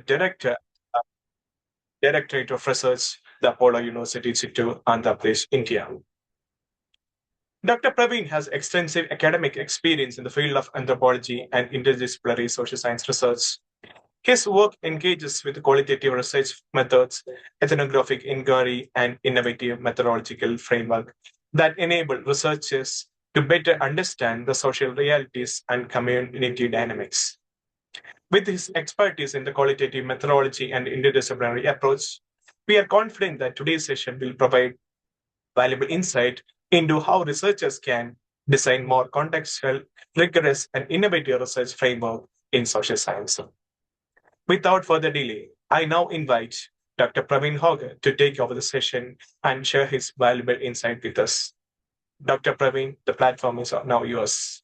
Director, uh, Directorate of Research, the Apollo University, Chittoor, Andhra Pradesh, India. Dr. Praveen has extensive academic experience in the field of anthropology and interdisciplinary social science research. His work engages with qualitative research methods, ethnographic inquiry, and innovative methodological framework that enable researchers to better understand the social realities and community dynamics. With his expertise in the qualitative methodology and interdisciplinary approach, we are confident that today's session will provide valuable insight into how researchers can design more contextual, rigorous, and innovative research framework in social science. Without further delay, I now invite Dr. Praveen Hoogar to take over the session and share his valuable insight with us. Dr. Praveen, the platform is now yours.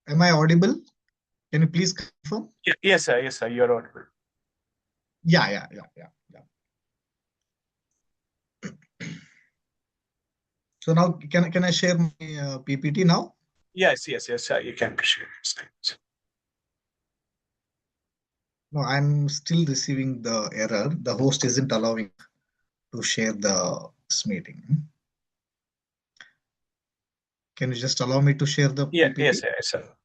Am I audible? Can you please confirm? Yes, sir. Yes, sir. You're audible. Yeah. So now can I share my PPT now? Yes, sir. You can share. No, I'm still receiving the error. The host isn't allowing to share this meeting. Can you just allow me to share the PPT? Yes, sir.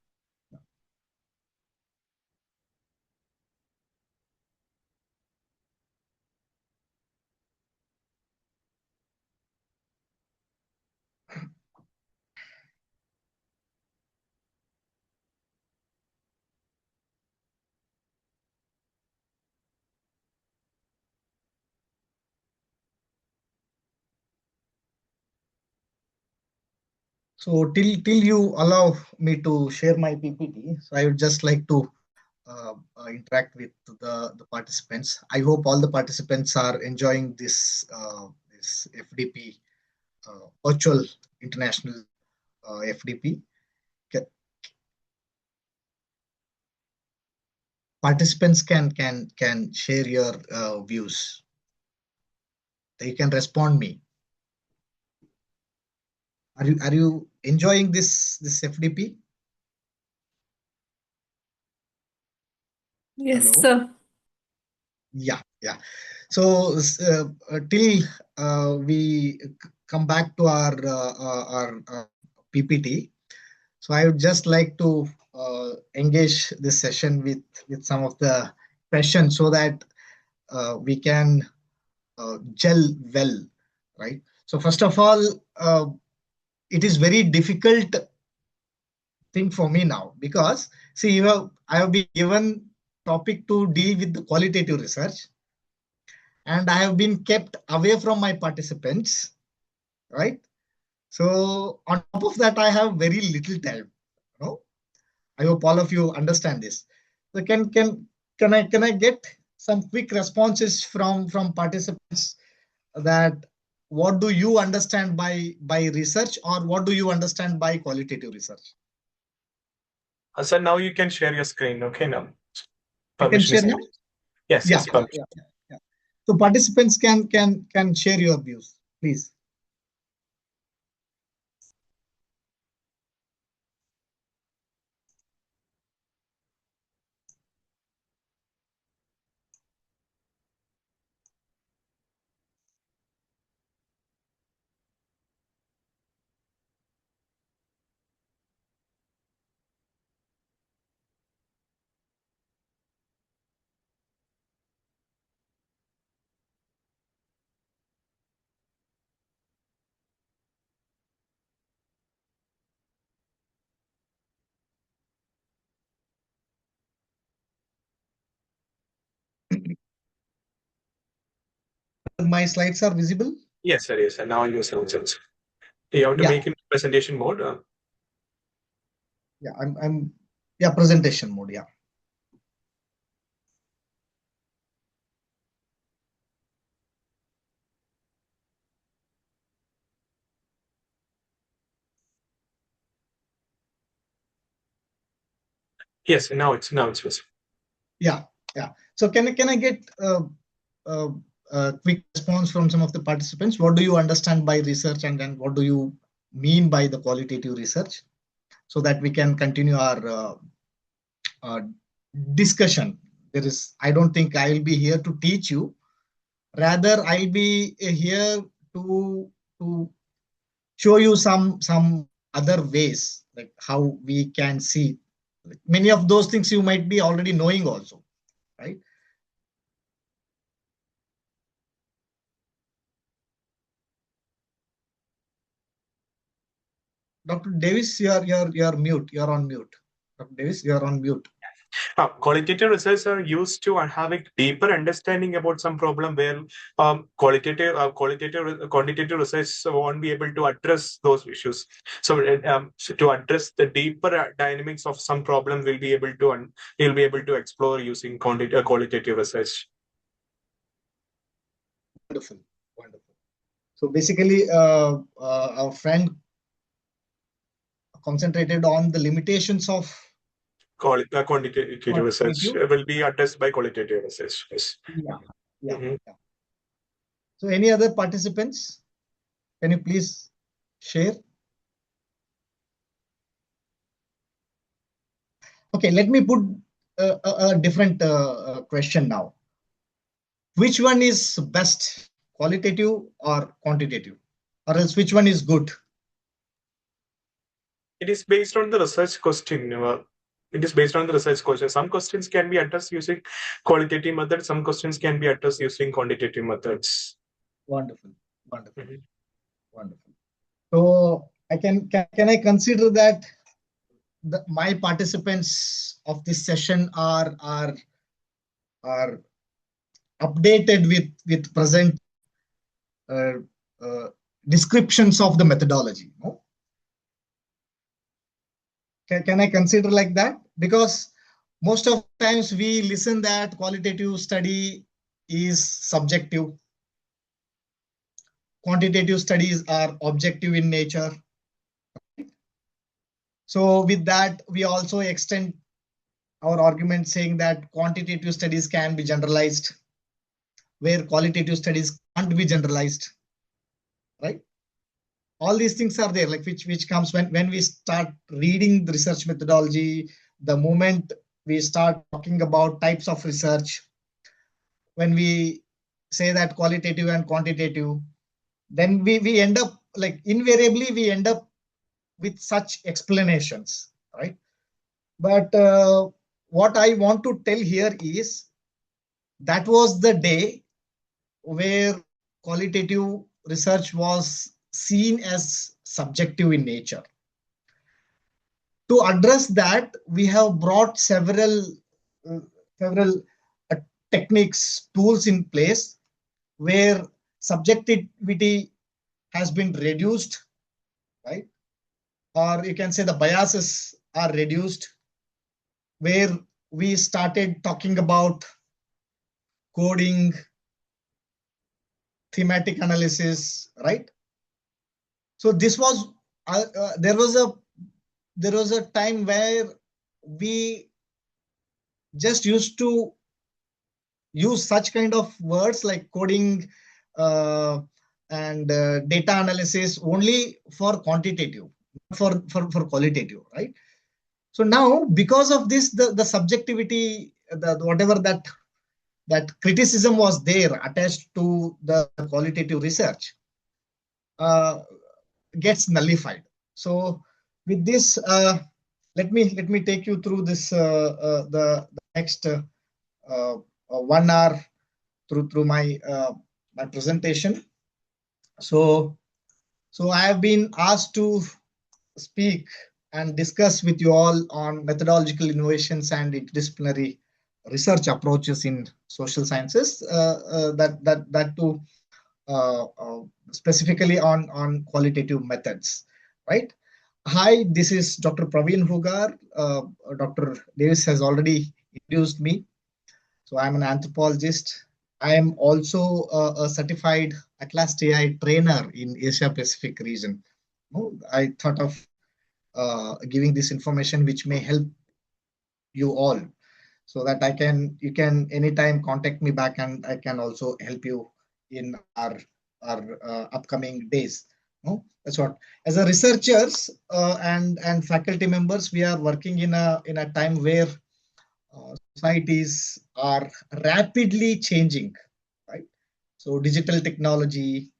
So till you allow me to share my PPT, so I would just like to interact with the participants. I hope all the participants are enjoying this FDP virtual international FDP. Participants can share your views. You can respond me. Are you enjoying this FDP? Yes, Hello? sir. Yeah. So till we come back to our PPT, so I would just like to engage this session with some of the questions so that we can gel well, right? So first of all, it is very difficult thing for me now because see, I have been given topic to deal with the qualitative research, and I have been kept away from my participants, right? So on top of that, I have very little time. You know? I hope all of you understand this. So can I get some quick responses from participants that what do you understand by research, or what do you understand by qualitative research? So now you can share your screen. Okay, now. I can share now. Yes. Yeah. So participants can share your views, please. my slides are visible? Yes, sir. Yes, sir. Now your sound also. You have to Yeah, make it presentation mode. yeah, yeah, presentation mode. Yeah. Yes, now it's visible. Yeah, yeah. So can I get uh, a quick response from some of the participants? What do you understand by research, and then what do you mean by the qualitative research, so that we can continue our uh, discussion. I don't think I will be here to teach you. Rather, I'll be here to show you some other ways, like how we can see. Many of those things you might be already knowing also, right? Dr. Davis, you're mute. You're on mute. Dr. Davis, you're on mute. Qualitative research are used to have a deeper understanding about some problem where quantitative research won't be able to address those issues. So to address the deeper dynamics of some problem, you'll be able to explore using qualitative research. Wonderful, wonderful. So basically, our friend concentrated on the limitations of Quantitative research quantitative. will be addressed by qualitative research. Yes. Yeah, yeah, Mhm. yeah. So any other participants? Can you please share? Okay, let me put a different question now. Which one is best, qualitative or quantitative? Or else which one is good? It is based on the research question. It is based on the research question. Some questions can be addressed using qualitative methods. Some questions can be addressed using quantitative methods. Wonderful, wonderful, Mhm. wonderful. So can I consider that my participants of this session are updated with present uh, uh, descriptions of the methodology? No? Can I consider like that? Because most of the times we listen that qualitative study is subjective, quantitative studies are objective in nature. So with that, we also extend our argument saying that quantitative studies can be generalized, where qualitative studies can't be generalized, right? All these things are there, like which comes when we start reading the research methodology. The moment we start talking about types of research, when we say that qualitative and quantitative, then we end up, like, invariably we end up with such explanations, right? But what I want to tell here is that was the day where qualitative research was seen as subjective in nature. To address that, we have brought uh, several uh, techniques, tools in place where subjectivity has been reduced, right? Or you can say the biases are reduced, where we started talking about coding, thematic analysis, right? So this was there was a time where we just used to use such kind of words like coding uh, and data analysis only for quantitative, for qualitative, right? So now, because of this, the subjectivity, the whatever that criticism was there attached to the qualitative research, uh, gets nullified. So with this, let me take you through this the next 1 hour through my presentation. So I have been asked to speak and discuss with you all on methodological innovations and interdisciplinary research approaches in social sciences. That too specifically on qualitative methods, right? Hi, this is Dr. Praveen Hoogar. Dr. Davis has already introduced me. So I'm an anthropologist. I am also a certified Atlas TI trainer in Asia Pacific region. I thought of giving this information which may help you all, so that you can anytime contact me back, and I can also help you in our upcoming days. No, that's what. As a researchers and faculty members, we are working in a time where societies are rapidly changing, right? So digital technology,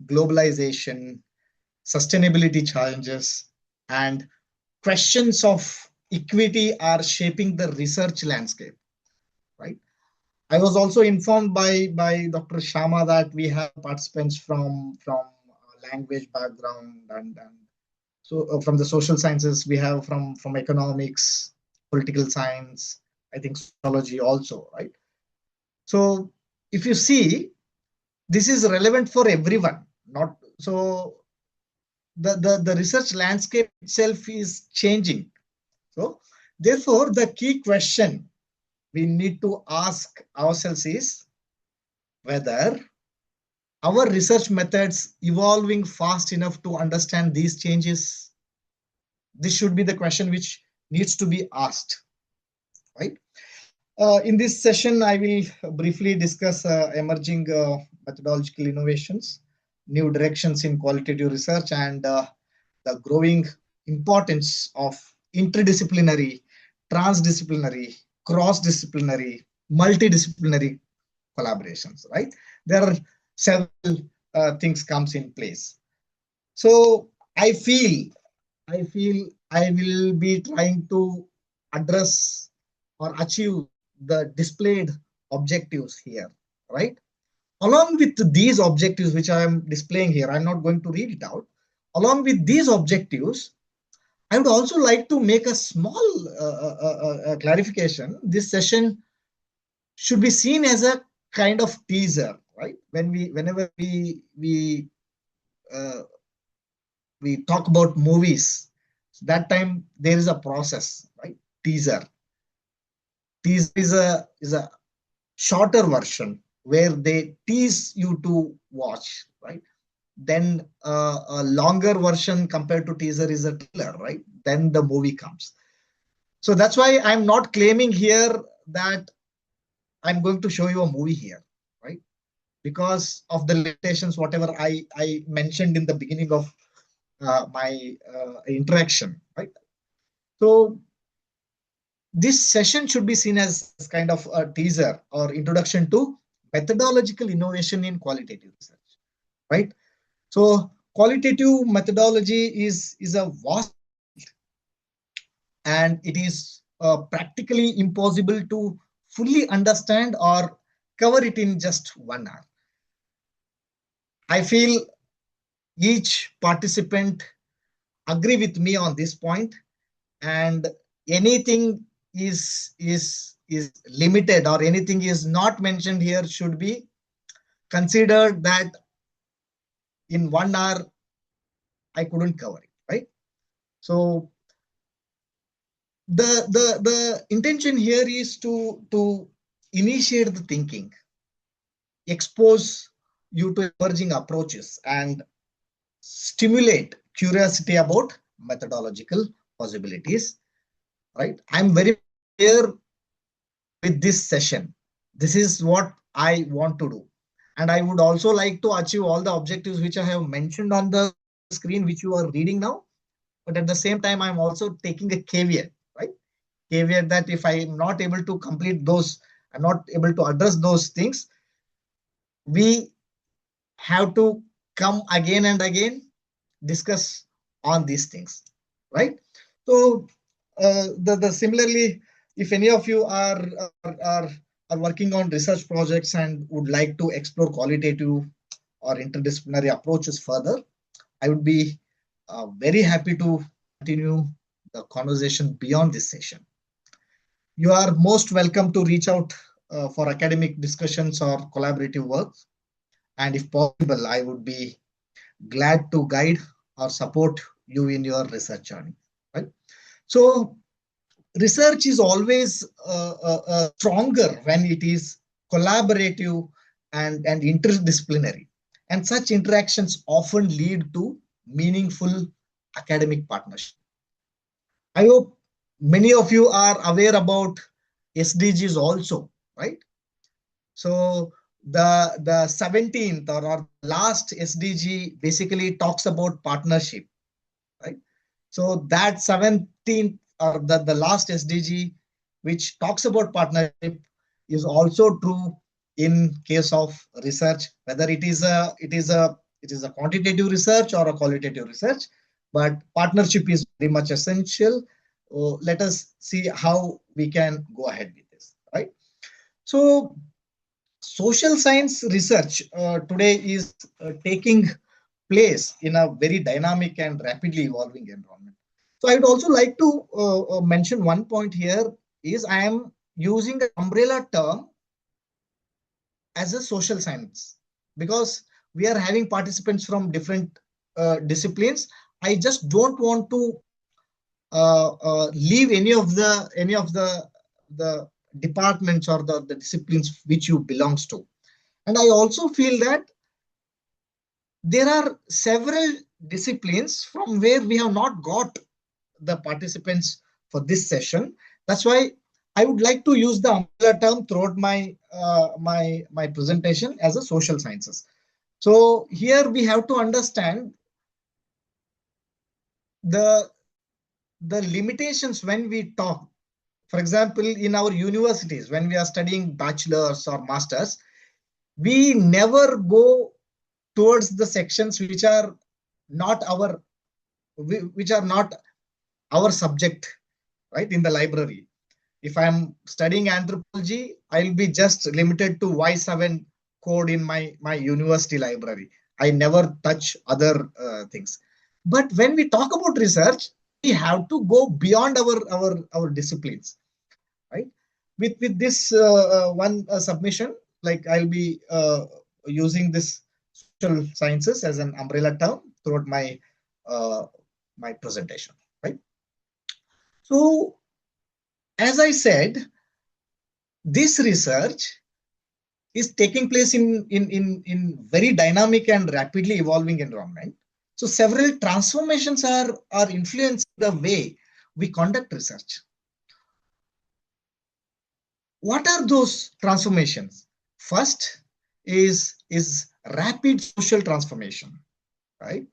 globalization, sustainability challenges, and questions of equity are shaping the research landscape, right? I was also informed by Dr. Sharma that we have participants from language background, and so from the social sciences we have from economics, political science, I think sociology also, right? So if you see, this is relevant for everyone. Not so the research landscape itself is changing. So therefore, the key question we need to ask ourselves is whether our research methods evolving fast enough to understand these changes. This should be the question which needs to be asked, right? In this session, I will briefly discuss emerging methodological innovations, new directions in qualitative research, and the growing importance of interdisciplinary, transdisciplinary, cross-disciplinary, multidisciplinary collaborations, right? There are several things comes in place. So I feel I will be trying to address or achieve the displayed objectives here, right? Along with these objectives, which I am displaying here, I'm not going to read it out. Along with these objectives, I would also like to make a small clarification. This session should be seen as a kind of teaser, right? Whenever uh, we talk about movies, that time there is a process, right? Teaser is a shorter version where they tease you to watch, right? Then a longer version compared to teaser is a trailer, right? Then the movie comes. So that's why I'm not claiming here that I'm going to show you a movie here, right? Because of the limitations, whatever I mentioned in the beginning of my interaction, right? So this session should be seen as kind of a teaser or introduction to methodological innovation in qualitative research, right? So qualitative methodology is a vast, and it is practically impossible to fully understand or cover it in just 1 hour. I feel each participant agree with me on this point, and anything is limited or anything is not mentioned here should be considered that in 1 hour I couldn't cover it, right? So the intention here is to initiate the thinking, expose you to emerging approaches, and stimulate curiosity about methodological possibilities, right? I'm very clear with this session. This is what I want to do. And I would also like to achieve all the objectives which I have mentioned on the screen, which you are reading now. But at the same time, I'm also taking a caveat, right? Caveat that if I am not able to complete those, I'm not able to address those things, we have to come again and again, discuss on these things, right? So the similarly, if any of you are working on research projects and would like to explore qualitative or interdisciplinary approaches further, I would be very happy to continue the conversation beyond this session. You are most welcome to reach out for academic discussions or collaborative work. And if possible, I would be glad to guide or support you in your research journey. Right? So research is always stronger when it is collaborative and interdisciplinary. And such interactions often lead to meaningful academic partnership. I hope many of you are aware about SDGs also, right? So the 17th or last SDG basically talks about partnership, right? So that 17th or the last SDG which talks about partnership is also true in case of research, whether it is a quantitative research or a qualitative research, but partnership is very much essential. Let us see how we can go ahead with this, right? So social science research today is taking place in a very dynamic and rapidly evolving environment. So I would also like to mention one point here is I am using an umbrella term as a social science because we are having participants from different disciplines. I just don't want to leave any of the departments or the disciplines which you belongs to. And I also feel that there are several disciplines from where we have not got the participants for this session. That's why I would like to use the umbrella term throughout my presentation as a social sciences. So here we have to understand the limitations when we talk. For example, in our universities, when we are studying bachelor's or master's, we never go towards the sections which are not our subject, right? In the library, if I'm studying anthropology, I'll be just limited to Y7 code in my university library. I never touch other things. But when we talk about research, we have to go beyond our disciplines, right? With this one submission, like I'll be using this social sciences as an umbrella term throughout uh, my presentation, right? So as I said, this research is taking place in very dynamic and rapidly evolving environment. So several transformations are influencing the way we conduct research. What are those transformations? First is rapid social transformation, right?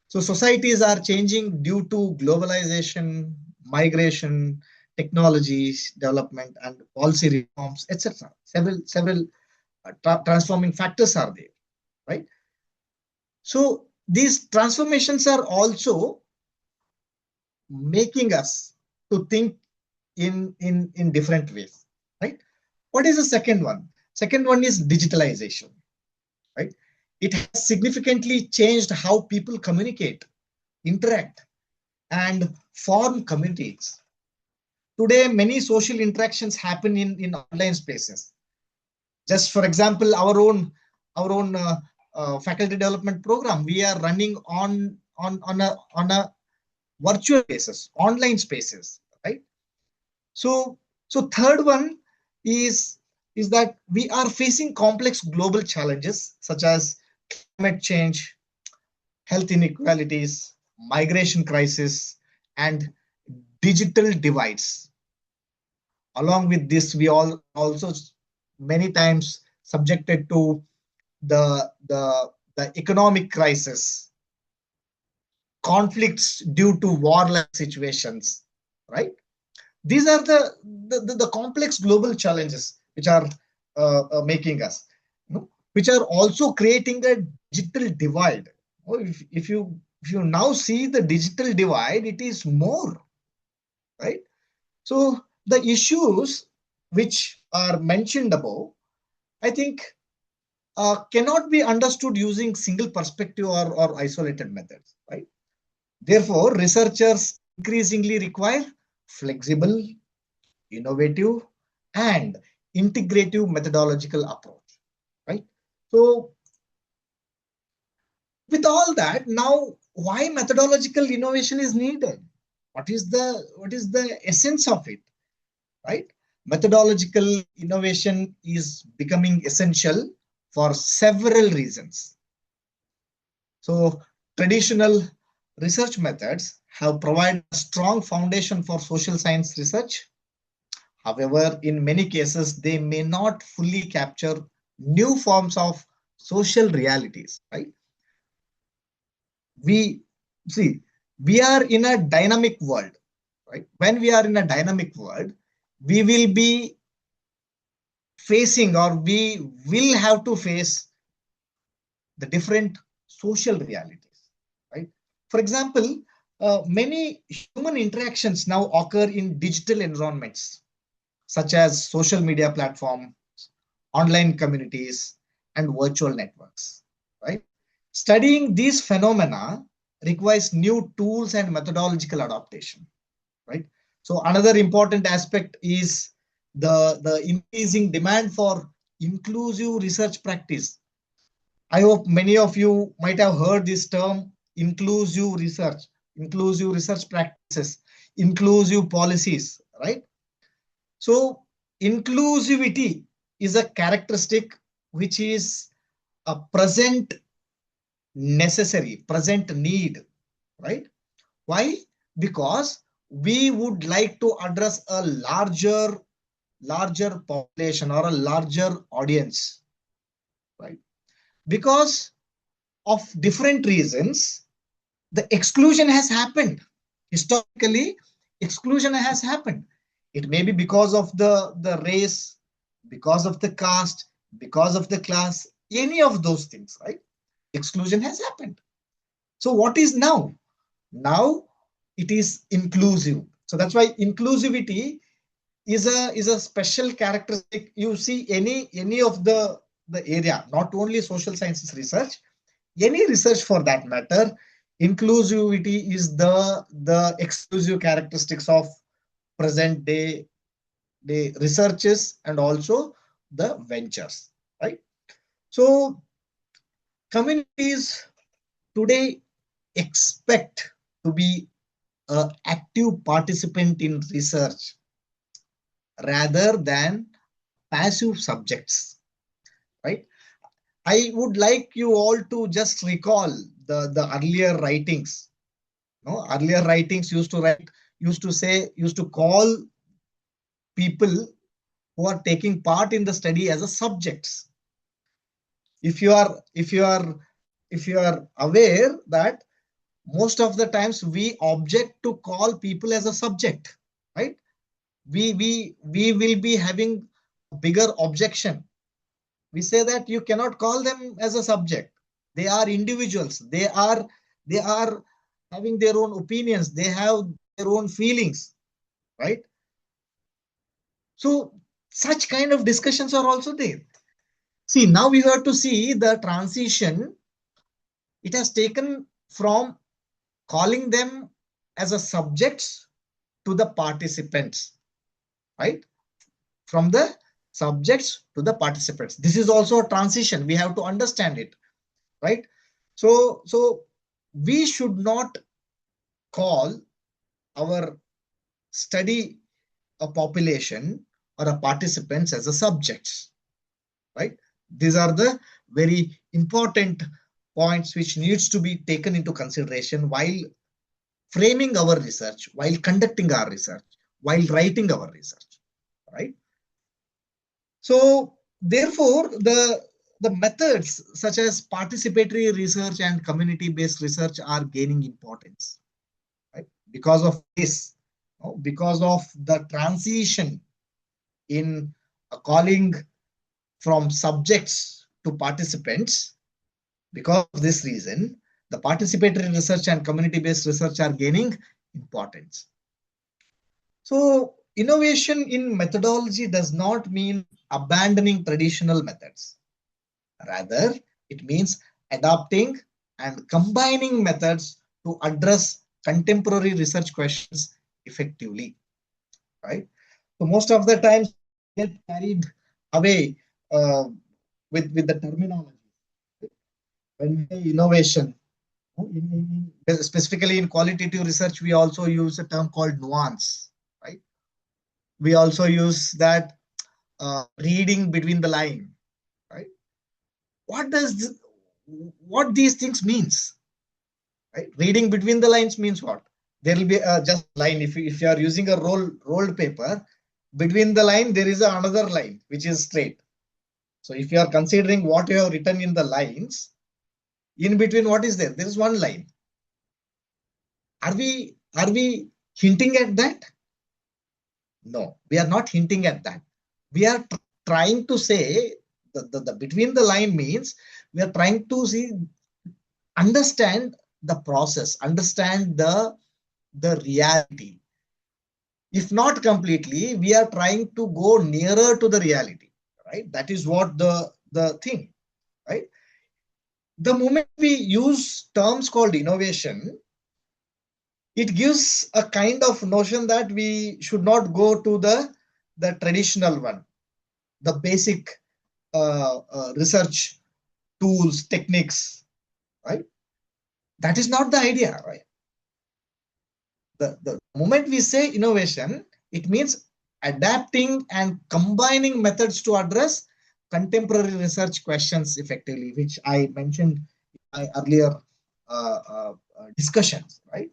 So societies are changing due to globalization, migration, technologies development, and policy reforms, etc. Several transforming factors are there, right? So these transformations are also making us to think in different ways, right? What is the second one? Second one is digitalization, right? It has significantly changed how people communicate, interact, and form communities. Today, many social interactions happen in online spaces. Just for example, our own faculty development program, we are running on a virtual basis, online spaces, right? So third one is is that we are facing complex global challenges such as climate change, health inequalities, migration crisis, and digital divides. Along with this, we all also many times subjected to the economic crisis, conflicts due to warlike situations, right? These are the complex global challenges which are making us, which are also creating a digital divide. If you now see the digital divide, it is more, right? So the issues which are mentioned above, I think, cannot be understood using single perspective or isolated methods, right? Therefore, researchers increasingly require flexible, innovative, and integrative methodological approach, right? So with all that, now why methodological innovation is needed? What is the essence of it, right? Methodological innovation is becoming essential for several reasons. So traditional research methods have provided a strong foundation for social science research. However, in many cases, they may not fully capture new forms of social realities, right? We see, we are in a dynamic world, right? When we are in a dynamic world, we will be facing, or we will have to face the different social realities, right? For example, many human interactions now occur in digital environments, such as social media platforms, online communities, and virtual networks, right? Studying these phenomena requires new tools and methodological adaptation, right? So another important aspect is the increasing demand for inclusive research practice. I hope many of you might have heard this term, inclusive research practices, inclusive policies, right? So inclusivity is a characteristic which is a present need, right? Why? Because we would like to address a larger population or a larger audience, right? Because of different reasons, the exclusion has happened. Historically, exclusion has happened. It may be because of the race, because of the caste, because of the class, any of those things, right? Exclusion has happened. So what is now? Now it is inclusive. So that's why inclusivity is a special characteristic. You see any of the area, not only social sciences research, any research for that matter, inclusivity is the exclusive characteristics of present day researches and also the ventures, right? So communities today expect to be an active participant in research rather than passive subjects, right? I would like you all to just recall the earlier writings. No, earlier writings used to call people who are taking part in the study as a subjects. If you are if you are if you are aware that most of the times we object to call people as a subject, right? We will be having a bigger objection. We say that you cannot call them as a subject. They are individuals. They are having their own opinions. They have their own feelings, right? So such kind of discussions are also there. See, now we have to see the transition it has taken from calling them as a subjects to the participants, right? From the subjects to the participants. This is also a transition. We have to understand it, right? So we should not call our study a population or a participants as a subjects, right? These are the very important points which needs to be taken into consideration while framing our research, while conducting our research, while writing our research, right? So therefore, the methods such as participatory research and community-based research are gaining importance, right? Because of this, because of the transition in calling from subjects to participants, because of this reason, the participatory research and community-based research are gaining importance. So innovation in methodology does not mean abandoning traditional methods. Rather, it means adapting and combining methods to address contemporary research questions effectively, right? So most of the times we get carried away uh, with the terminology. when we say innovation, specifically in qualitative research, we also use a term called nuance, right? We also use that reading between the line, right? What does what these things means, right? Reading between the lines means what? There will be just line. If you are using a rolled paper, between the line there is another line which is straight. So if you are considering what you have written in the lines, in between what is there? There is one line. Are we hinting at that? No, we are not hinting at that. We are trying to say the between the line means we are trying to see, understand the process, understand the reality. If not completely, we are trying to go nearer to the reality, right? That is what the thing, right? The moment we use terms called innovation, it gives a kind of notion that we should not go to the traditional one, the basic research tools, techniques, right? That is not the idea, right? The moment we say innovation, it means adapting and combining methods to address contemporary research questions effectively, which I mentioned in my earlier discussions, right?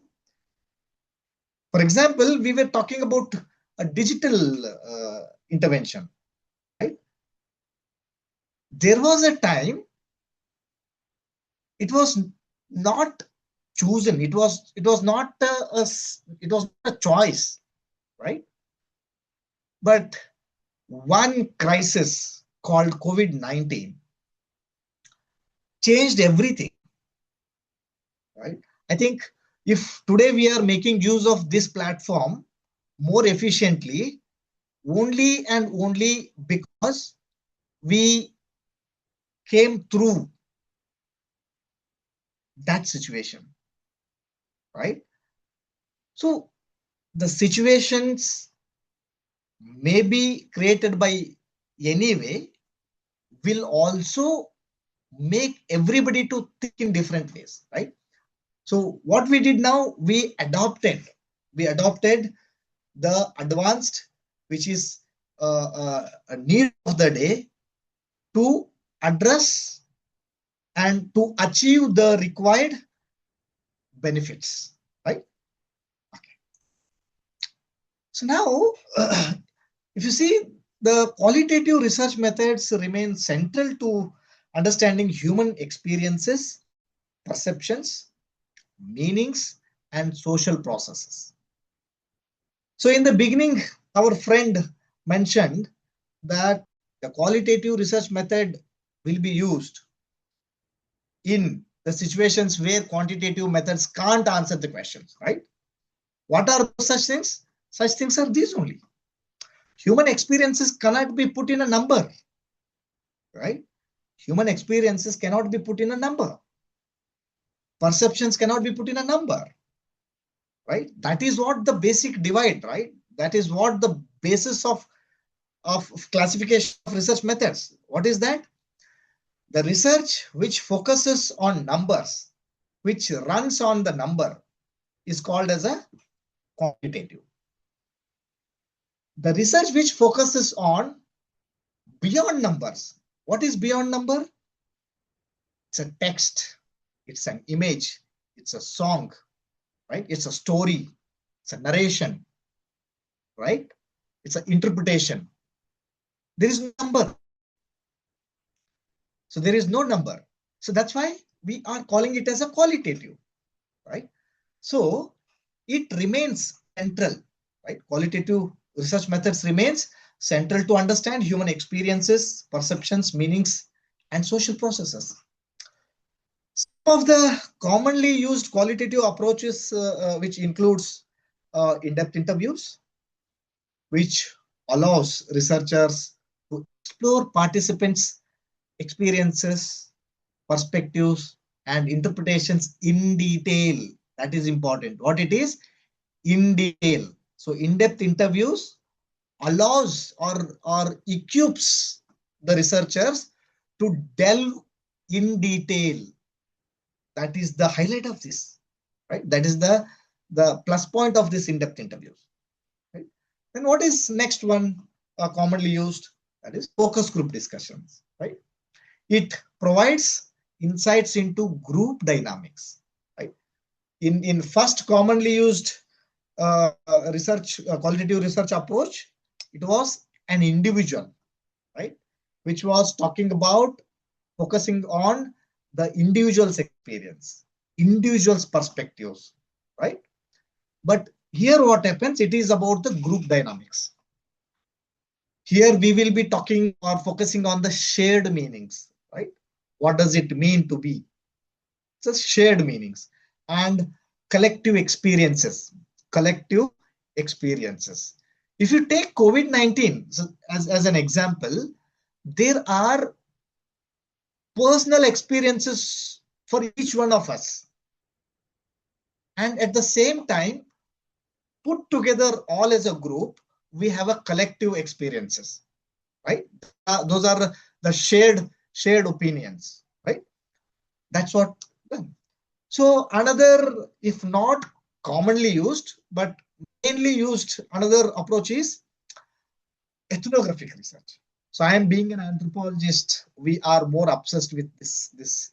For example, we were talking about a digital intervention, right? There was a time it was not chosen. It was not it was not a choice, right? But one crisis called COVID-19 changed everything, right? I think if today we are making use of this platform more efficiently, only and only because we came through that situation, right? So the situations may be created by any way will also make everybody to think in different ways, right? So what we did now, we adopted the advanced, which is a need of the day to address and to achieve the required benefits, right? Okay. So now, if you see, the qualitative research methods remain central to understanding human experiences, perceptions, meanings, and social processes. So in the beginning, our friend mentioned that the qualitative research method will be used in the situations where quantitative methods can't answer the questions, right? What are such things? Such things are these only. Human experiences cannot be put in a number, right? Human experiences cannot be put in a number. Perceptions cannot be put in a number, right? That is what the basic divide, right? That is what the basis of classification of research methods. What is that? The research which focuses on numbers, which runs on the number, is called as a quantitative. The research which focuses on beyond numbers. What is beyond number? It's a text, it's an image, it's a song, right? It's a story, it's a narration, right? It's an interpretation. There is no number. So there is no number. So that's why we are calling it as a qualitative, right? So it remains central, right? Qualitative research methods remains central to understand human experiences, perceptions, meanings, and social processes. Some of the commonly used qualitative approaches, which includes in-depth interviews, which allows researchers to explore participants' experiences, perspectives, and interpretations in detail. That is important. What it is? In detail. So in-depth interviews allows or equips the researchers to delve in detail That is the highlight of this, right? That is the plus point of this in-depth interviews, right? Then what is next one commonly used? That is focus group discussions, right? It provides insights into group dynamics, right? In first commonly used research, qualitative research approach, it was an individual, right? Which was talking about focusing on the individual's experience, individual's perspectives, right? But here what happens, it is about the group dynamics. Here we will be talking or focusing on the shared meanings, right? What does it mean to be? It's a shared meanings and collective experiences, collective experiences. If you take COVID-19 as an example, there are personal experiences for each one of us. And at the same time, put together all as a group, we have a collective experiences, right? Those are the shared opinions, right? That's what. So another, if not commonly used, but mainly used, another approach is ethnographic research. So I am being an anthropologist, we are more obsessed with this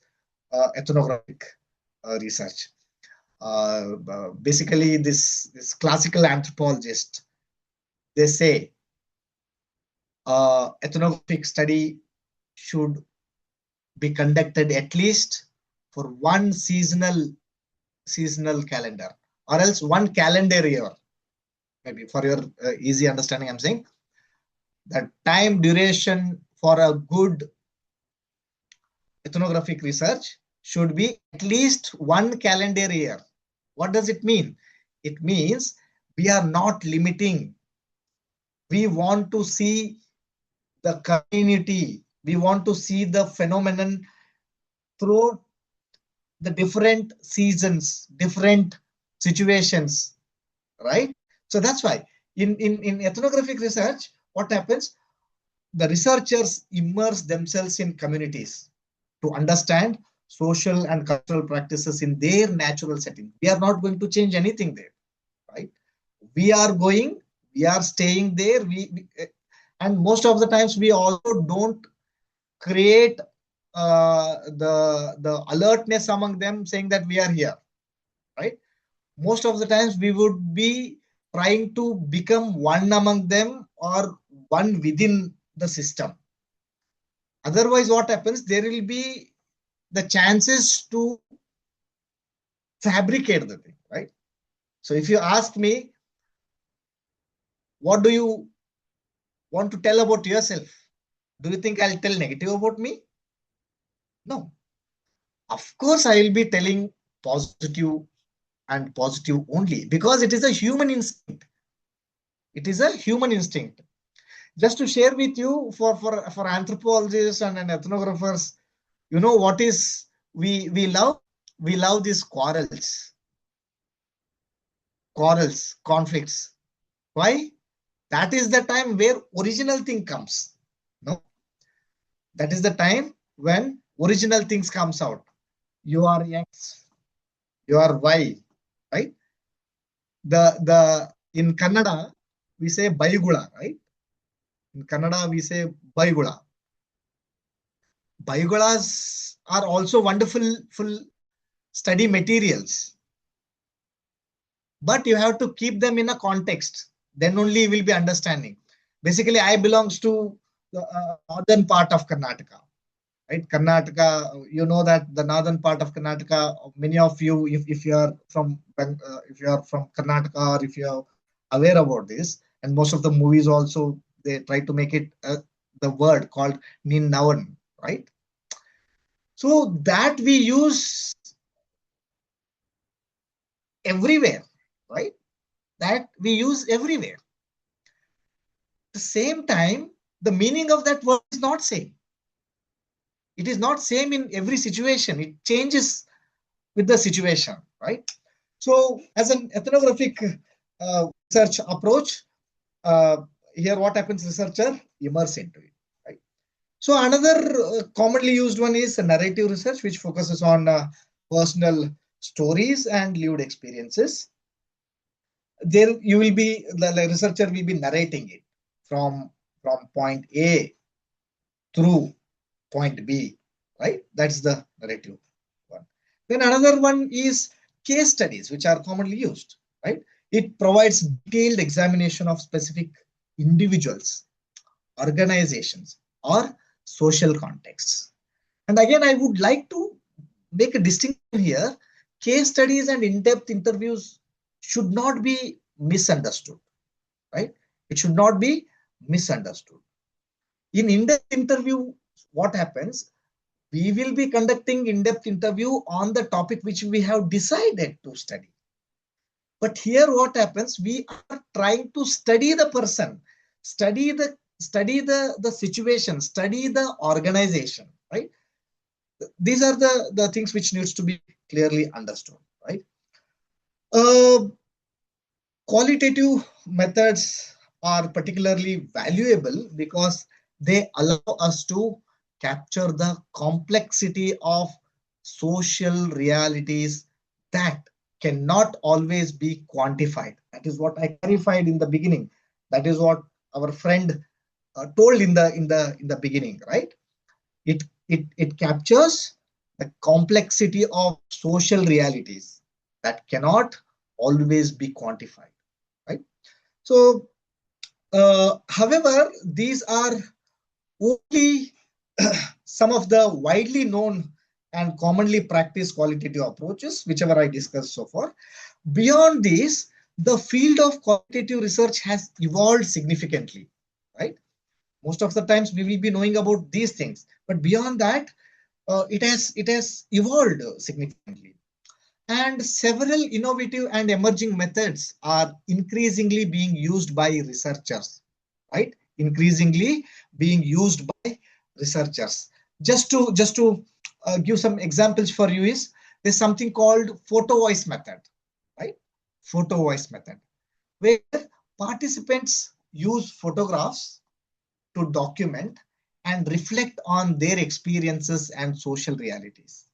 ethnographic research. Basically, this classical anthropologist, they say ethnographic study should be conducted at least for one seasonal calendar, or else one calendar year. Maybe for your easy understanding, I'm saying the time duration for a good ethnographic research should be at least one calendar year. What does it mean? It means we are not limiting. We want to see the community. We want to see the phenomenon through the different seasons, different situations, right? So that's why in ethnographic research, what happens? The researchers immerse themselves in communities to understand social and cultural practices in their natural setting. We are not going to change anything there, right? We are staying there. And most of the times we also don't create the alertness among them saying that we are here, right? Most of the times we would be trying to become one among them or one within the system. Otherwise, what happens? There will be the chances to fabricate the thing, right? So if you ask me, what do you want to tell about yourself? Do you think I'll tell negative about me? No. Of course, I will be telling positive and positive only, because it is a human instinct. It is a human instinct. Just to share with you, for anthropologists and ethnographers, you know what is we love? We love these quarrels, conflicts. Why? That is the time where original thing comes. No, that is the time when original things comes out. You are X, you are Y, right? In Kannada we say Baigula, right? In Kannada we say Baigula. Baigulas are also wonderful full study materials, but you have to keep them in a context. Then only you will be understanding. Basically, I belongs to the northern part of Karnataka, right? Karnataka, you know that the northern part of Karnataka, many of you, if you are from Karnataka, or if you are aware about this, and most of the movies also, they try to make it the word called Ninnavan, right? So that we use everywhere, right? That we use everywhere. At the same time, the meaning of that word is not same. It is not same in every situation. It changes with the situation, right? So as an ethnographic research approach, here what happens, researcher immerse into it, right? So another commonly used one is narrative research, which focuses on personal stories and lived experiences. There you will be, the researcher will be narrating it from point A through point B, right? That's the narrative one. Then another one is case studies, which are commonly used, right? It provides detailed examination of specific individuals, organizations, or social contexts. And again, I would like to make a distinction here. Case studies and in-depth interviews should not be misunderstood, right? It should not be misunderstood. In in-depth interview, what happens? We will be conducting in-depth interview on the topic which we have decided to study. But here what happens? We are trying to study the person, study the situation, study the organization, right? These are the things which needs to be clearly understood, right? Qualitative methods are particularly valuable because they allow us to capture the complexity of social realities that cannot always be quantified. That is what I clarified in the beginning. That is what our friend told in the beginning, right? It captures the complexity of social realities that cannot always be quantified, right? So, however, these are only some of the widely known and commonly practiced qualitative approaches, whichever I discussed so far. Beyond this, the field of qualitative research has evolved significantly, right? Most of the times we will be knowing about these things, but beyond that, it has evolved significantly. And several innovative and emerging methods are increasingly being used by researchers, right? Increasingly being used by researchers. Just to give some examples for you is, there's something called photo voice method, right? Photo voice method, where participants use photographs to document and reflect on their experiences and social realities,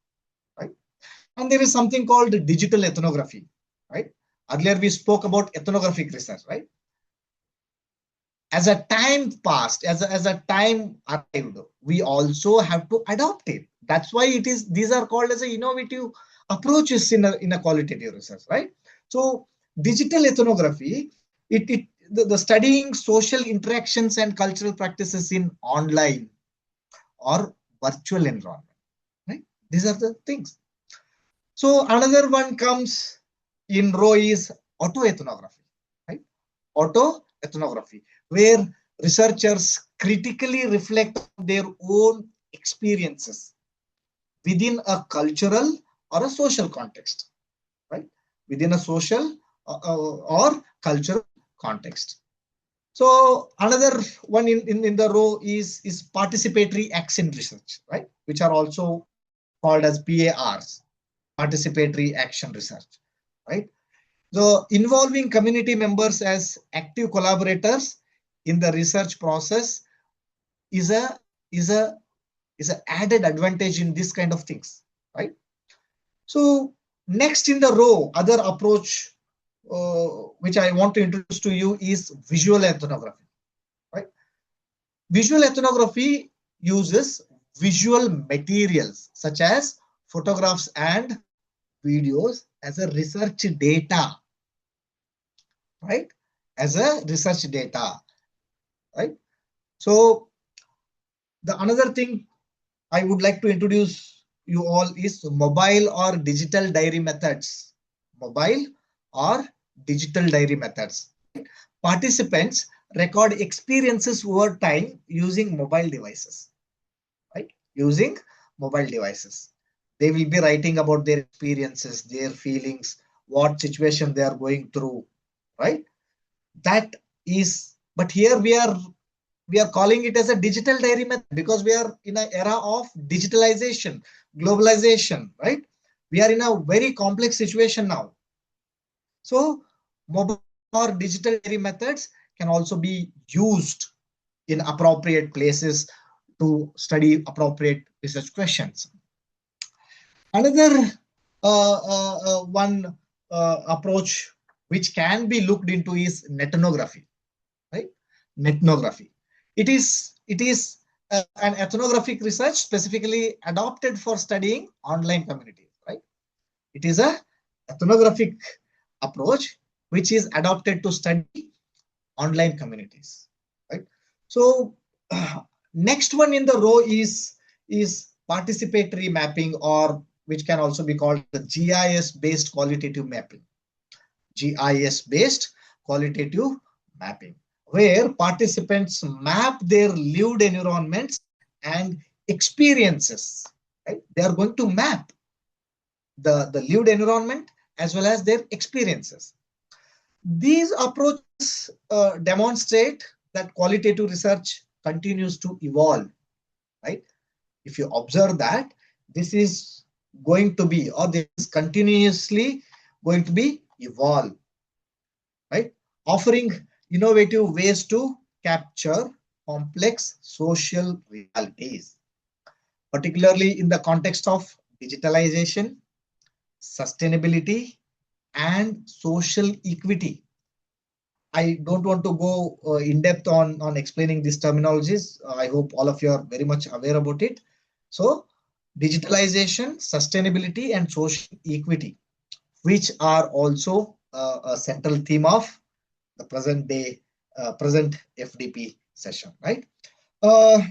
right? And there is something called digital ethnography, right? Earlier we spoke about ethnographic research, right? As a time passed, as a time arrived, we also have to adopt it. That's why these are called as a innovative approaches in a qualitative research, right? So digital ethnography, the studying social interactions and cultural practices in online or virtual environment, right? These are the things. So another one comes in row is autoethnography, right? Autoethnography, where researchers critically reflect on their own experiences within a cultural or a social context, right? Within a social or cultural context. So another one in the row is participatory action research, right? Which are also called as PARs, participatory action research, right? So involving community members as active collaborators in the research process is a is a is an added advantage in this kind of things, right? So next in the row, other approach which I want to introduce to you is visual ethnography, right? Visual ethnography uses visual materials such as photographs and videos as a research data, right? As a research data, right? So the another thing I would like to introduce you all is mobile or digital diary methods. Mobile or digital diary methods. Participants record experiences over time using mobile devices, right? Using mobile devices. They will be writing about their experiences, their feelings, what situation they are going through, right? That is, but here we are calling it as a digital diary method because we are in an era of digitalization, globalization, right? We are in a very complex situation now. So mobile or digital diary methods can also be used in appropriate places to study appropriate research questions. Another One approach which can be looked into is netnography, right? Netnography. It is an ethnographic research specifically adopted for studying online communities, right? It is a ethnographic approach which is adopted to study online communities, right? So next one in the row is participatory mapping, or which can also be called the GIS based qualitative mapping. GIS based qualitative mapping, where participants map their lived environments and experiences, right? They are going to map the lived environment as well as their experiences. These approaches demonstrate that qualitative research continues to evolve, right? If you observe that, this is going to be, or this is continuously going to be evolve, right? Offering innovative ways to capture complex social realities, particularly in the context of digitalization, sustainability, and social equity. I don't want to go in depth on explaining these terminologies. I hope all of you are very much aware about it. So, digitalization, sustainability, and social equity, which are also a central theme of the present FDP session, right? Uh,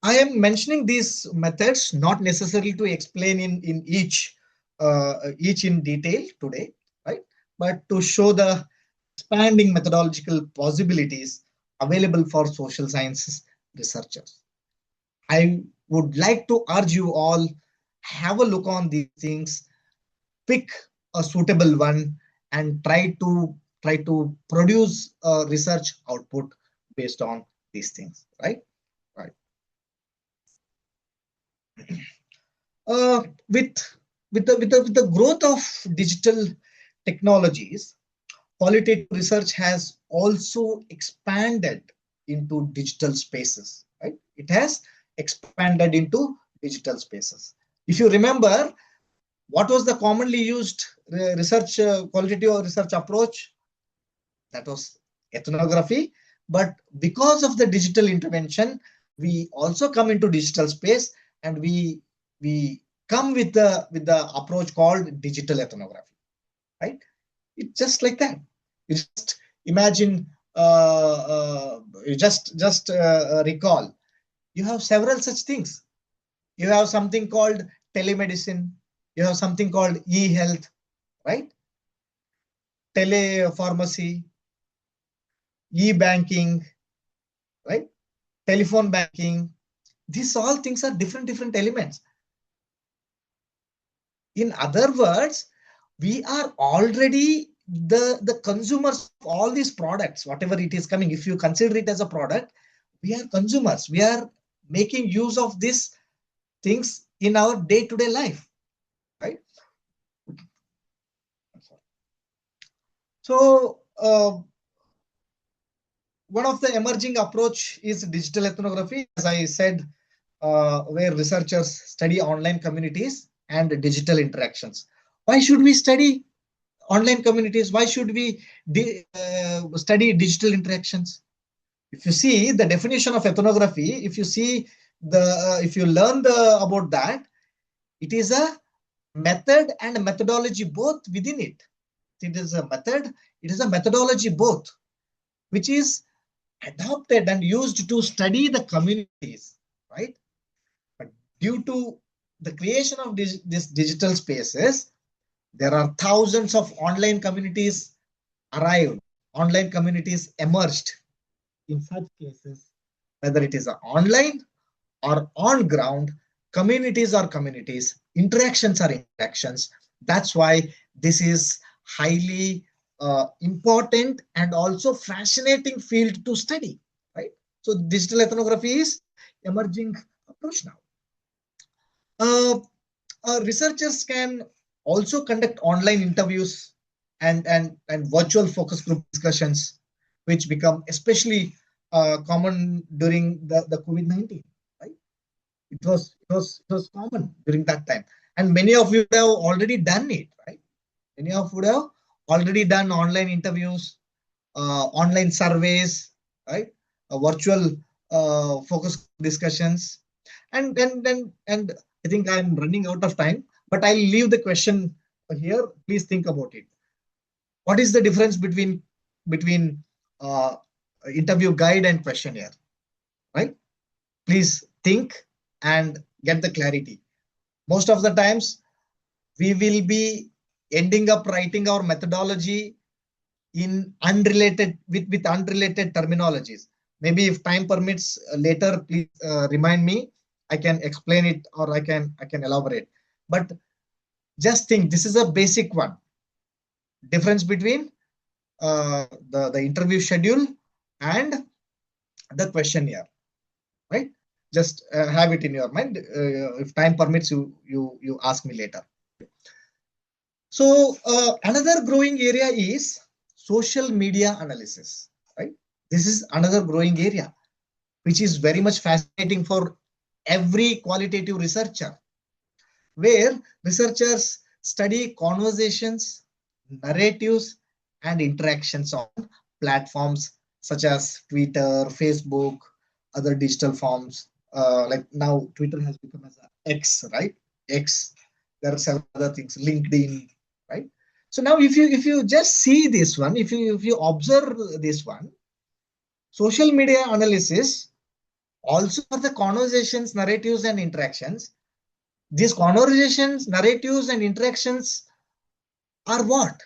I am mentioning these methods not necessarily to explain in each in detail today, right? But to show the expanding methodological possibilities available for social sciences researchers. I would like to urge you all, have a look on these things, pick a suitable one, and try to produce a research output based on these things, right? Right. Uh, with with the growth of digital technologies, qualitative research has also expanded into digital spaces, right? It has expanded into digital spaces. If you remember, what was the commonly used research qualitative research approach? That was ethnography. But because of the digital intervention, we also come into digital space, and we come with the approach called digital ethnography, right? It's just like that. You just imagine, you just recall. You have several such things. You have something called telemedicine. You have something called e-health, right? Telepharmacy, e-banking, right? Telephone banking. These all things are different elements. In other words, we are already the consumers of all these products, whatever it is coming. If you consider it as a product, we are consumers. We are making use of these things in our day-to-day life, right? So one of the emerging approach is digital ethnography, as I said, where researchers study online communities and digital interactions. Why should we study online communities? Why should we study digital interactions? If you see the definition of ethnography, if you see if you learn about that, it is a method and a methodology both within it. It is a method, it is a methodology both, which is adopted and used to study the communities, right? But due to the creation of these digital spaces, there are thousands of online communities arrived, online communities emerged. In such cases, whether it is online or on ground, communities are communities, interactions are interactions. That's why this is highly important and also fascinating field to study, right? So digital ethnography is emerging approach now. Uh, Researchers can also conduct online interviews and virtual focus group discussions, which become especially common during the COVID-19, right? It was common during that time. And many of you have already done it, right? Many of you have already done online interviews, online surveys, right? Virtual focus discussions. And I think I'm running out of time, but I'll leave the question here. Please think about it. What is the difference between uh, interview guide and questionnaire, right? Please think and get the clarity. Most of the times, we will be ending up writing our methodology in unrelated with unrelated terminologies. Maybe if time permits later, please remind me. I can explain it or I can elaborate. But just think this is a basic one. Difference between the interview schedule and the questionnaire, right? Just have it in your mind. If time permits, you ask me later. So another growing area is social media analysis, right? This is another growing area, which is very much fascinating for every qualitative researcher, where researchers study conversations, narratives, and interactions on platforms such as Twitter, Facebook, other digital forms. Like now, Twitter has become as a X, right? X. There are several other things, LinkedIn, right? So now, if you just see this one, if you observe this one, social media analysis also for the conversations, narratives, and interactions. These conversations, narratives, and interactions are what?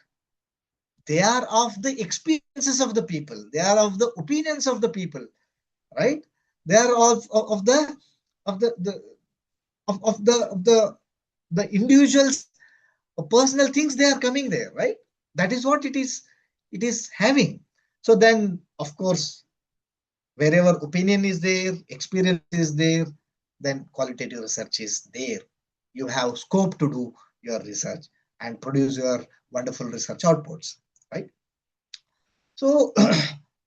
They are of the experiences of the people. They are of the opinions of the people, right? They are of the individuals' personal things. They are coming there, right? That is what it is. It is having. So then, of course, wherever opinion is there, experience is there, then qualitative research is there. You have scope to do your research and produce your wonderful research outputs, right? So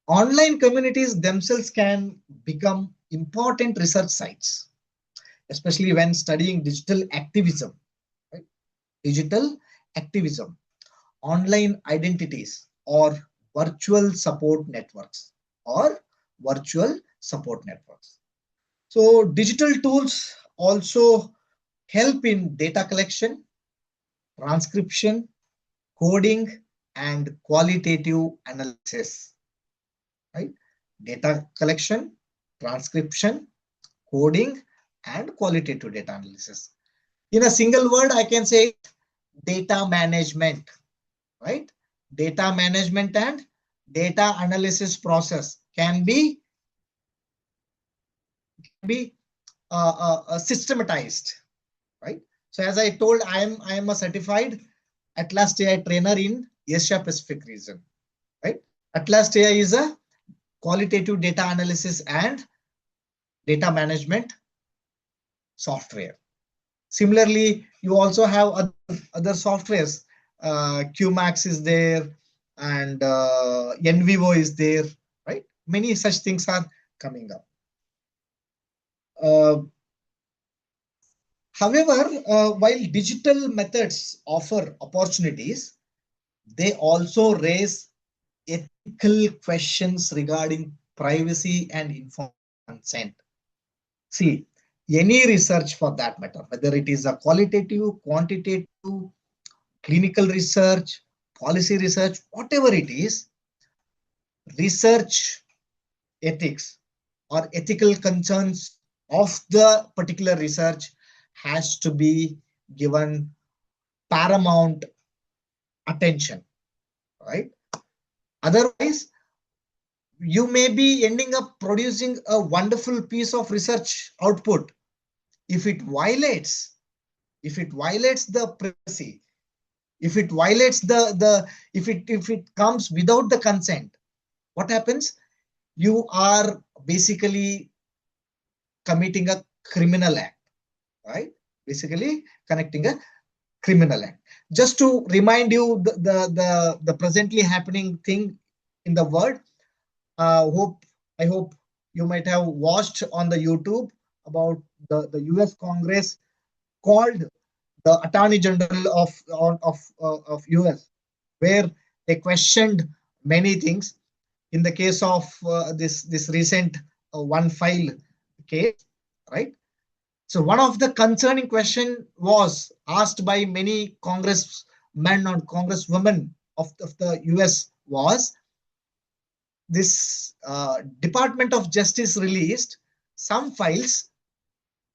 online communities themselves can become important research sites, especially when studying digital activism, right? Digital activism, online identities, or virtual support networks, or virtual support networks. So digital tools also help in data collection, transcription, coding, and qualitative analysis, right? Data collection, transcription, coding, and qualitative data analysis. In a single word, I can say data management, right? Data management and data analysis process can be systematized, right? So as I told, I am a certified Atlas AI trainer in Asia Pacific region, right? Atlas AI is a qualitative data analysis and data management software. Similarly, you also have other softwares. Qmax is there, and NVivo is there, right? Many such things are coming up. However, while digital methods offer opportunities, they also raise ethical questions regarding privacy and informed consent. See, any research for that matter, whether it is a qualitative, quantitative, clinical research, policy research, whatever it is, research ethics or ethical concerns of the particular research has to be given paramount attention, right? Otherwise, you may be ending up producing a wonderful piece of research output. If it violates the privacy, if it violates if it comes without the consent, what happens? You are basically committing a criminal act, right? Basically connecting a criminal act. Just to remind you the presently happening thing in the world, I hope you might have watched on the YouTube about the US Congress called the Attorney General of US, where they questioned many things. In the case of this recent one file case, right? So one of the concerning question was asked by many congressmen or congresswomen of the US was this Department of Justice released some files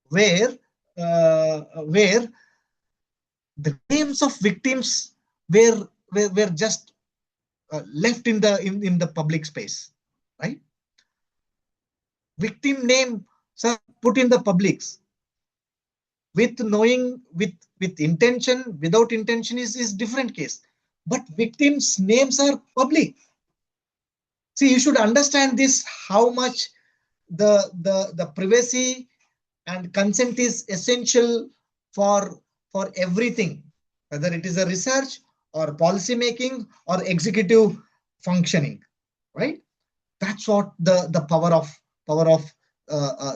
where where the names of victims were just left in the public space, right? Victim name sir, put in the publics with knowing with intention, without intention is different case, but victims names are public. See, you should understand this, how much the privacy and consent is essential for everything, whether it is a research or policy making or executive functioning, right? That's what the power of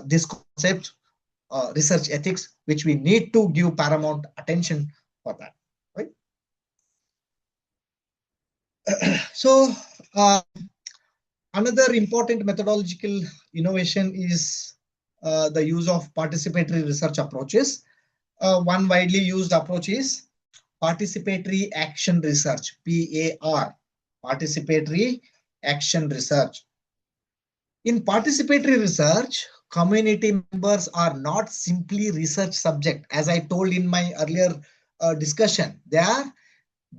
this concept, research ethics, which we need to give paramount attention for that, right? So another important methodological innovation is the use of participatory research approaches. One widely used approach is participatory action research, PAR, participatory action research. In participatory research, community members are not simply research subject. As I told in my earlier discussion, they are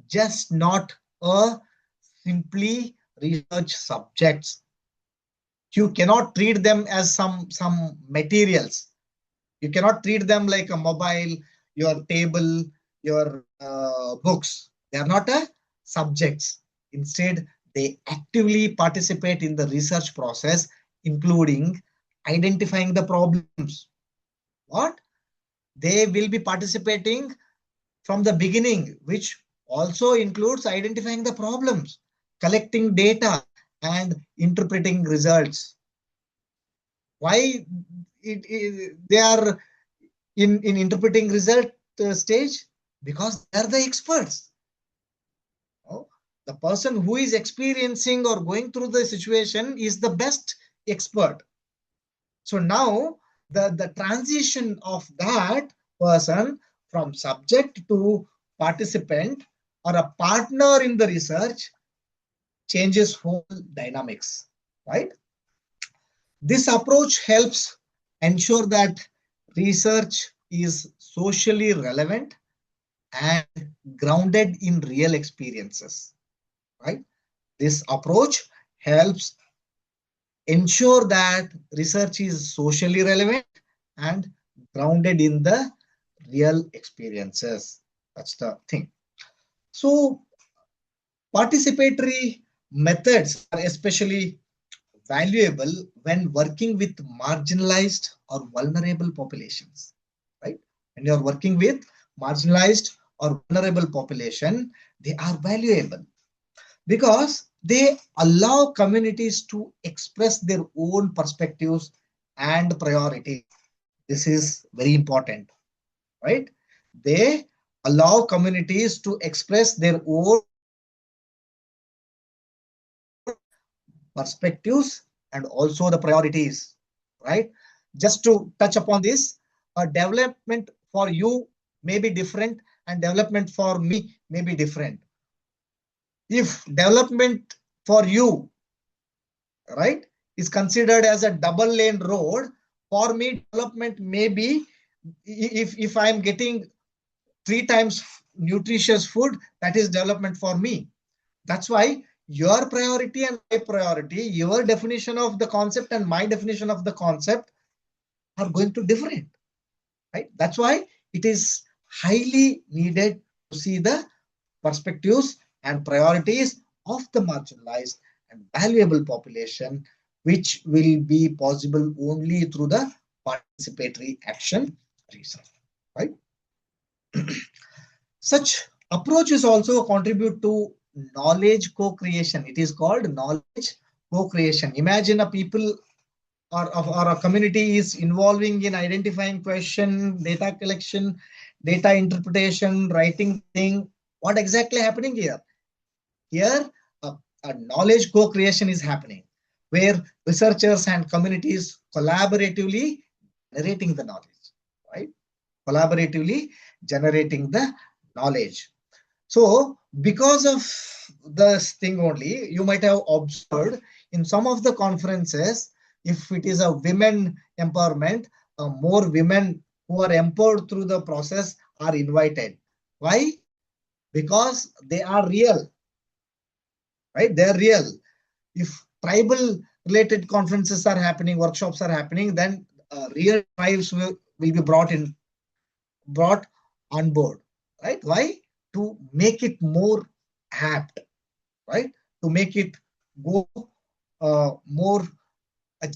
just not a simply research subjects. You cannot treat them as some materials. You cannot treat them like a mobile, your table, your books. They are not a subjects. Instead, they actively participate in the research process, including identifying the problems. What? They will be participating from the beginning, which also includes identifying the problems, collecting data, and interpreting results. Why they are in interpreting result stage? Because they are the experts. Oh, the person who is experiencing or going through the situation is the best expert. So now the transition of that person from subject to participant or a partner in the research changes whole dynamics, right? This approach helps ensure that research is socially relevant and grounded in real experiences, right? This approach helps ensure that research is socially relevant and grounded in the real experiences. That's the thing. So participatory methods are especially valuable when working with marginalized or vulnerable populations, right? When you're working with marginalized or vulnerable population, they are valuable because they allow communities to express their own perspectives and priorities. This is very important, right? They allow communities to express their own perspectives and also the priorities, right? Just to touch upon this, a development for you may be different and development for me may be different. If development for you, right, is considered as a double lane road, for me development may be, if I am getting 3 times nutritious food, that is development for me. That's why your priority and my priority, your definition of the concept and my definition of the concept are going to different, right? That's why it is highly needed to see the perspectives and priorities of the marginalized and valuable population, which will be possible only through the participatory action research, right? Such approaches also contribute to knowledge co-creation. It is called knowledge co-creation. Imagine a people or a community is involving in identifying question, data collection, data interpretation, writing the thing. What exactly happening here? Here, a knowledge co-creation is happening, where researchers and communities collaboratively generating the knowledge, right? Collaboratively generating the knowledge. So, because of this thing only, you might have observed in some of the conferences, if it is a women empowerment, more women who are empowered through the process are invited. Why? Because they are real, right? They are real. If tribal related conferences are happening, workshops are happening, then real tribes will be brought on board, right? Why? To make it more apt, right? To make it go more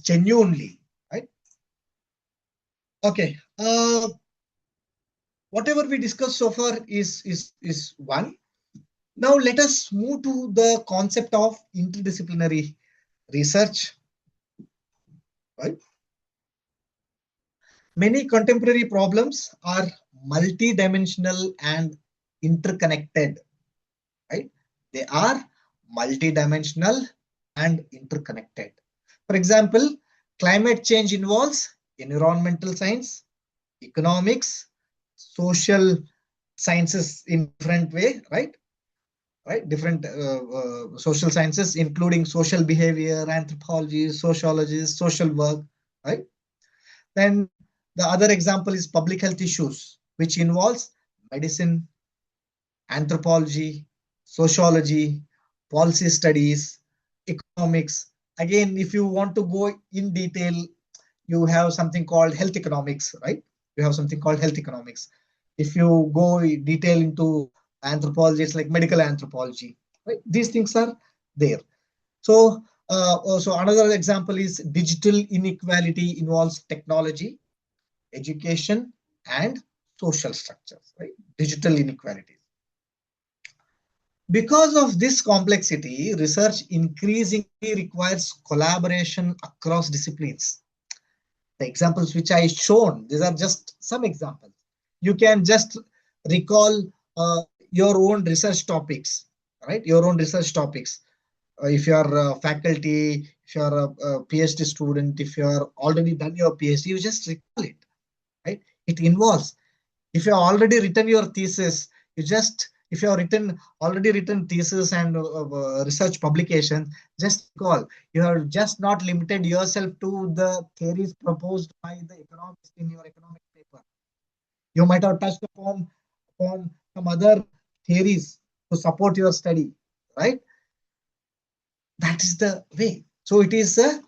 genuinely, right? Okay. Whatever we discussed so far is one. Now let us move to the concept of interdisciplinary research, right? Many contemporary problems are multidimensional and interconnected, right? They are multidimensional and interconnected. For example, climate change involves environmental science, economics, social sciences in different way, right? Right, different social sciences, including social behavior, anthropology, sociology, social work, right? Then the other example is public health issues, which involves medicine, anthropology, sociology, policy studies, economics. Again, if you want to go in detail, you have something called health economics, right? You have something called health economics. If you go in detail into anthropology, it's like medical anthropology, right? These things are there. So, also another example is digital inequality involves technology, education, and social structures, right? Digital inequalities. Because of this complexity, research increasingly requires collaboration across disciplines. The examples which I shown, these are just some examples. You can just recall your own research topics, right? Your own research topics. If you are a faculty, if you are a PhD student, if you are already done your PhD, you just recall it, right? It involves. If you have already written your thesis, if you have already written thesis and research publication, just recall, you have just not limited yourself to the theories proposed by the economist in your economic paper. You might have touched upon some other theories to support your study, right? That is the way. So it is a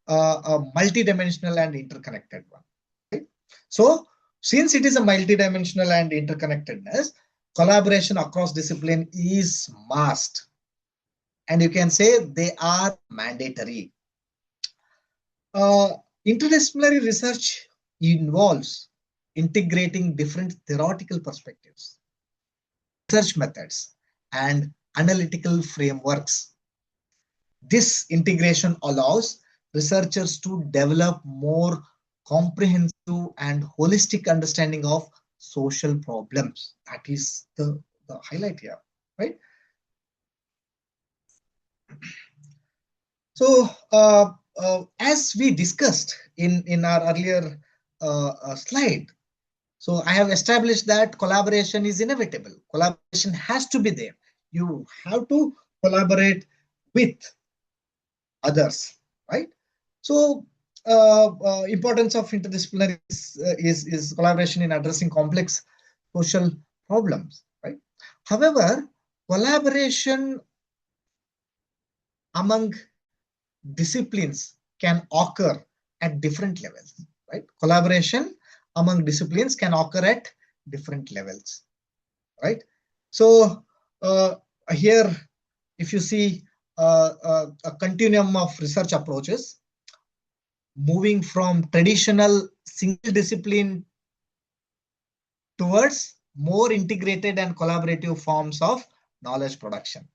multidimensional and interconnected one, right? So since it is a multidimensional and interconnectedness, collaboration across discipline is must. And you can say they are mandatory. Interdisciplinary research involves integrating different theoretical perspectives, research methods, and analytical frameworks. This integration allows researchers to develop more comprehensive and holistic understanding of social problems. That is the highlight here, right? So, as we discussed in our earlier slide, so I have established that collaboration is inevitable. Collaboration has to be there. You have to collaborate with others, right? So, importance of interdisciplinary is collaboration in addressing complex social problems, right? However, collaboration among disciplines can occur at different levels, right? Collaboration among disciplines can occur at different levels, right? So here, if you see a continuum of research approaches, moving from traditional single discipline towards more integrated and collaborative forms of knowledge production,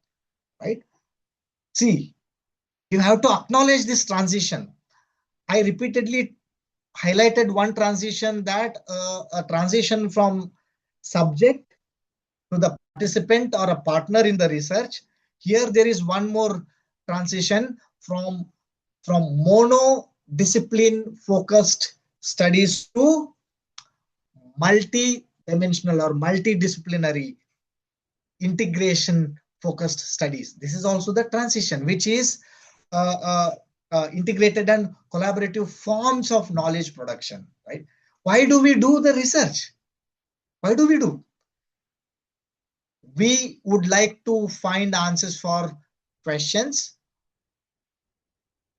right? See, you have to acknowledge this transition. I repeatedly highlighted one transition, that a transition from subject to the participant or a partner in the research. Here there is one more transition from mono-discipline focused studies to multi-dimensional or multidisciplinary integration focused studies. This is also the transition, which is integrated and collaborative forms of knowledge production, right? Why do we do the research? Why do we do? We would like to find answers for questions.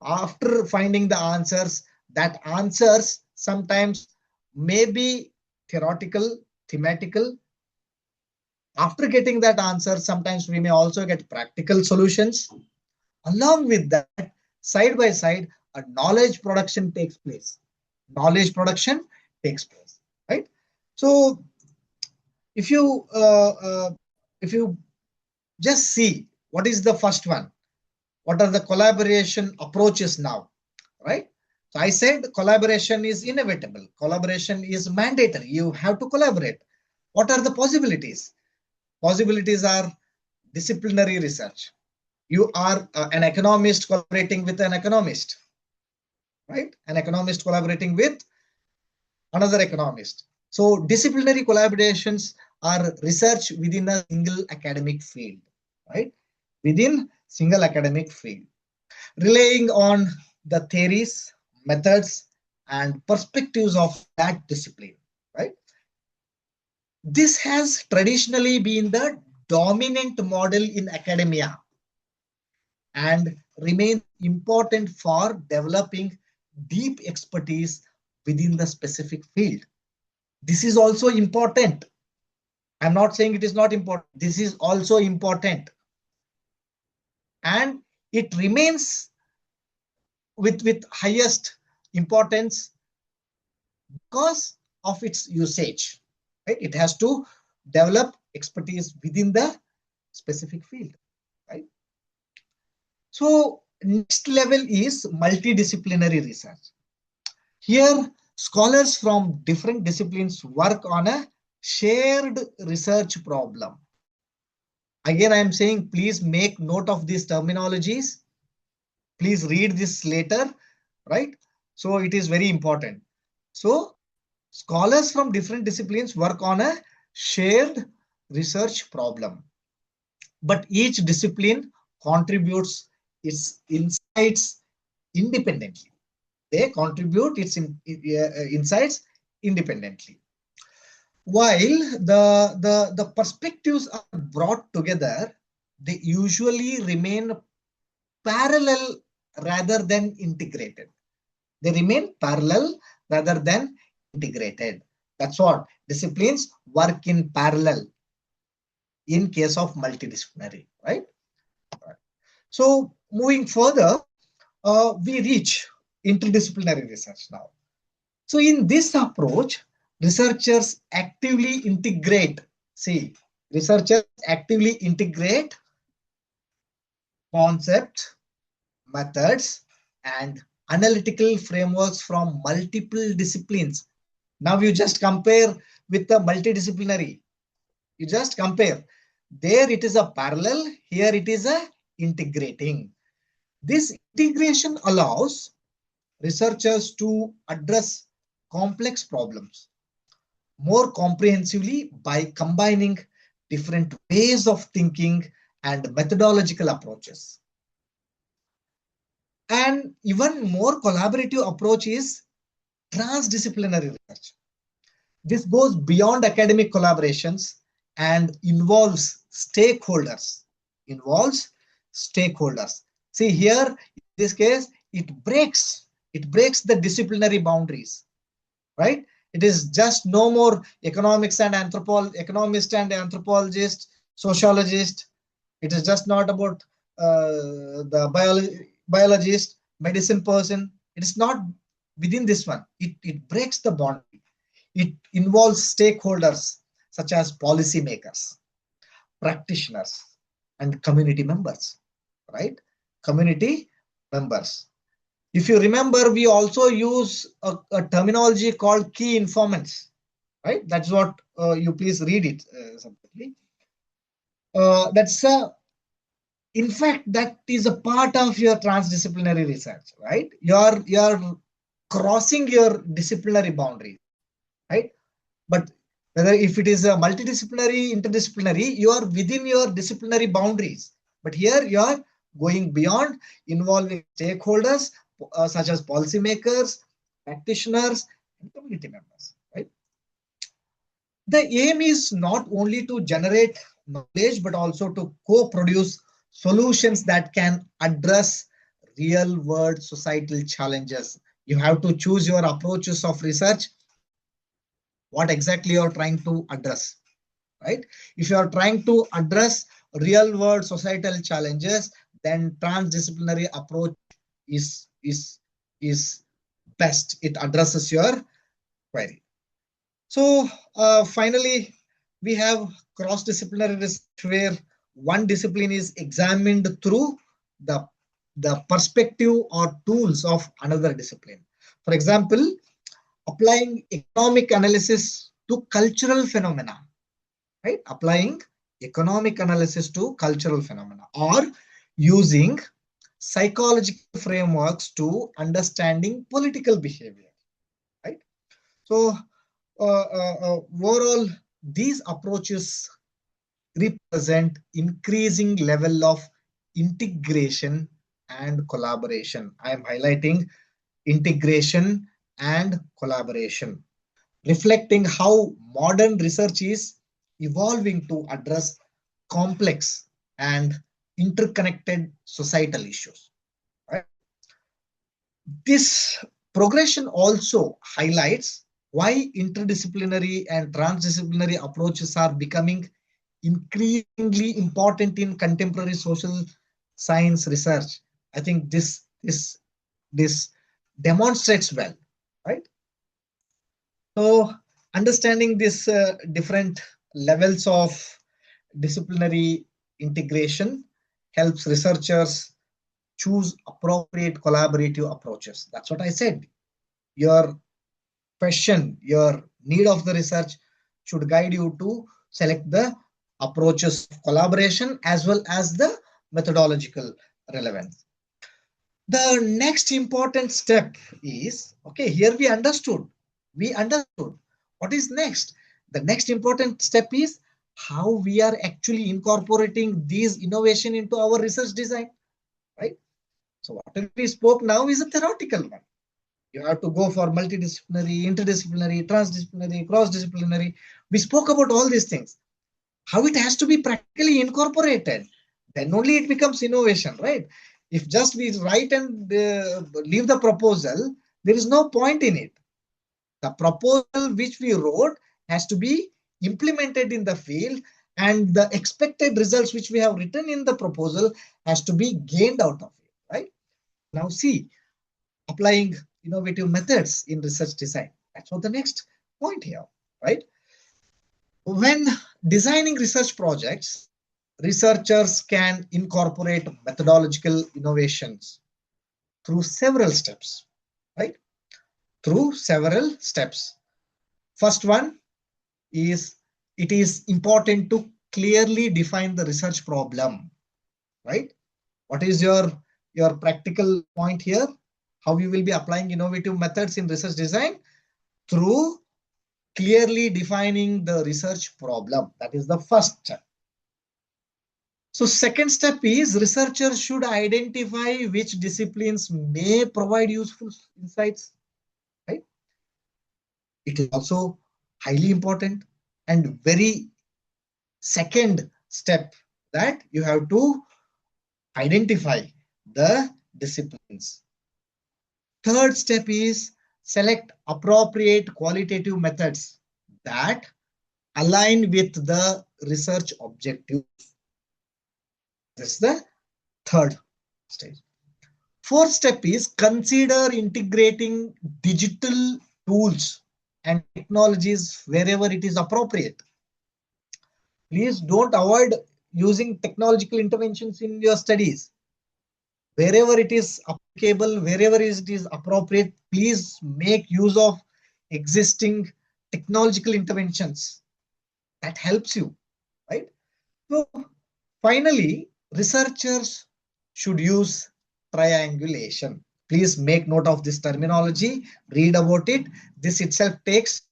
After finding the answers, that answers sometimes may be theoretical, thematical. After getting that answer, sometimes we may also get practical solutions. Along with that, side by side, a knowledge production takes place. Knowledge production takes place, right? So if you just see what is the first one, what are the collaboration approaches now, right? So I said collaboration is inevitable. Collaboration is mandatory. You have to collaborate. What are the possibilities? Possibilities are disciplinary research. You are an economist collaborating with an economist, right? An economist collaborating with another economist. So disciplinary collaborations are research within a single academic field, right? Within single academic field, relying on the theories, methods, and perspectives of that discipline, right? This has traditionally been the dominant model in academia and remains important for developing deep expertise within the specific field. This is also important. I'm not saying it is not important. This is also important. And it remains with highest importance because of its usage, right? It has to develop expertise within the specific field, right? So next level is multidisciplinary research. Here, scholars from different disciplines work on a shared research problem. Again, I am saying, please make note of these terminologies. Please read this later, right? So it is very important. So scholars from different disciplines work on a shared research problem, but each discipline contributes its insights independently. They contribute its insights independently. While the perspectives are brought together, they usually remain parallel rather than integrated. They remain parallel rather than integrated. That's what disciplines work in parallel in case of multidisciplinary, right? So moving further, we reach interdisciplinary research now. So in this approach, researchers actively integrate, concepts, methods, and analytical frameworks from multiple disciplines. Now you just compare with the multidisciplinary. You just compare. There it is a parallel, here it is a integrating. This integration allows researchers to address complex problems more comprehensively by combining different ways of thinking and methodological approaches. And even more collaborative approach is transdisciplinary research. This goes beyond academic collaborations and involves stakeholders. See here, in this case, it breaks the disciplinary boundaries, right? It is just no more economist and anthropologist, sociologist. It is just not about the biologist, medicine person. It is not within this one. It breaks the boundary. It involves stakeholders such as policymakers, practitioners, and community members, right? Community members. If you remember, we also use a terminology called key informants, right? That's what you please read it separately. That's in fact, that is a part of your transdisciplinary research, right? You're crossing your disciplinary boundaries, right? But whether if it is a multidisciplinary, interdisciplinary, you are within your disciplinary boundaries. But here you are going beyond, involving stakeholders such as policymakers, practitioners, and community members, right? The aim is not only to generate knowledge, but also to co-produce solutions that can address real world societal challenges. You have to choose your approaches of research, what exactly you're trying to address, right? If you are trying to address real world societal challenges, then transdisciplinary approach is is is best. It addresses your query. So finally, we have cross-disciplinary research where one discipline is examined through the, the perspective or tools of another discipline. For example, applying economic analysis to cultural phenomena, right? Applying economic analysis to cultural phenomena, or using psychological frameworks to understanding political behavior, right? So overall, these approaches represent increasing level of integration and collaboration. I am highlighting integration and collaboration, reflecting how modern research is evolving to address complex and interconnected societal issues. Right? This progression also highlights why interdisciplinary and transdisciplinary approaches are becoming increasingly important in contemporary social science research. I think this demonstrates well, right? So understanding this different levels of disciplinary integration helps researchers choose appropriate collaborative approaches. That's what I said. Your question, your need of the research should guide you to select the approaches of collaboration as well as the methodological relevance. The next important step is, okay, here we understood. What is next? The next important step is how we are actually incorporating these innovation into our research design, right? So whatever we spoke now is a theoretical one. You have to go for multidisciplinary, interdisciplinary, transdisciplinary, cross-disciplinary. We spoke about all these things. How it has to be practically incorporated. Then only it becomes innovation, right? If just we write and leave the proposal, there is no point in it. The proposal which we wrote has to be implemented in the field, and the expected results which we have written in the proposal has to be gained out of it, right? Now see, applying innovative methods in research design. That's what the next point here, right? When designing research projects, researchers can incorporate methodological innovations through several steps, right? Through several steps. First one is, it is important to clearly define the research problem, right? What is your practical point here? How you will be applying innovative methods in research design? Through clearly defining the research problem. That is the first step. So second step is, researchers should identify which disciplines may provide useful insights, right? It is also highly important. And very second step, that you have to identify the disciplines. Third step is, select appropriate qualitative methods that align with the research objective. This is the third stage. Fourth step is, consider integrating digital tools and technologies wherever it is appropriate. Please don't avoid using technological interventions in your studies. Wherever it is applicable, wherever it is appropriate, please make use of existing technological interventions that helps you, right? So finally, researchers should use triangulation. Please make note of this terminology, read about it. This itself takes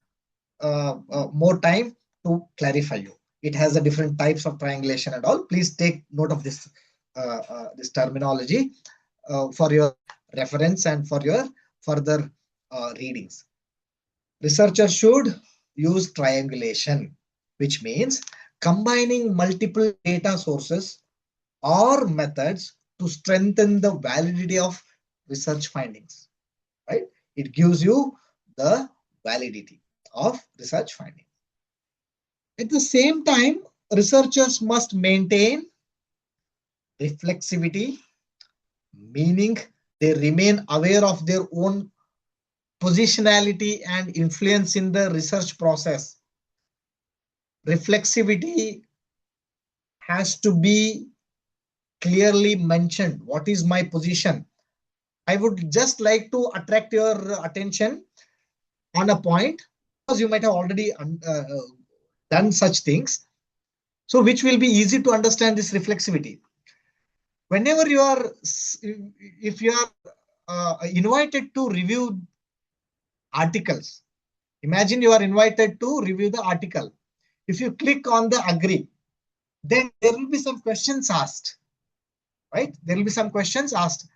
more time to clarify you. It has a different types of triangulation and all. Please take note of this terminology for your reference and for your further readings. Researchers should use triangulation, which means combining multiple data sources or methods to strengthen the validity of research findings, right? It gives you the validity of research findings. At the same time, researchers must maintain reflexivity, meaning they remain aware of their own positionality and influence in the research process. Reflexivity has to be clearly mentioned. What is my position? I would just like to attract your attention on a point, because you might have already done such things. So which will be easy to understand this reflexivity. Whenever you are, if you are invited to review articles, imagine you are invited to review the article. If you click on the agree, then there will be some questions asked, right? There will be some questions asked.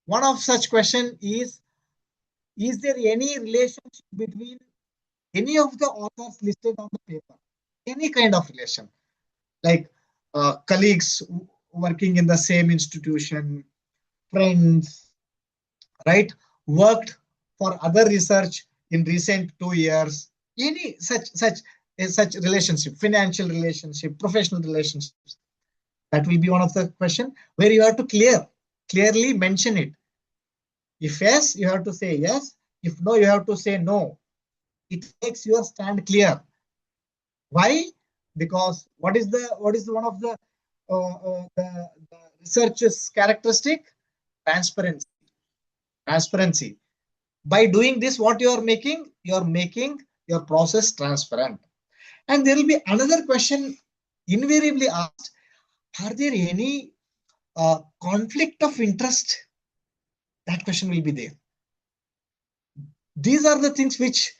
One of such question is there any relationship between any of the authors listed on the paper? Any kind of relation, like colleagues working in the same institution, friends, right? Worked for other research in recent 2 years, any such relationship, financial relationship, professional relationships. That will be one of the question where you have to clearly mention it. If yes, you have to say yes. If no, you have to say no. It makes your stand clear. Why? Because what is one of the research's characteristic? Transparency. Transparency. By doing this, what you are making? You are making your process transparent. And there will be another question invariably asked: are there any conflict of interest? That question will be there. These are the things which,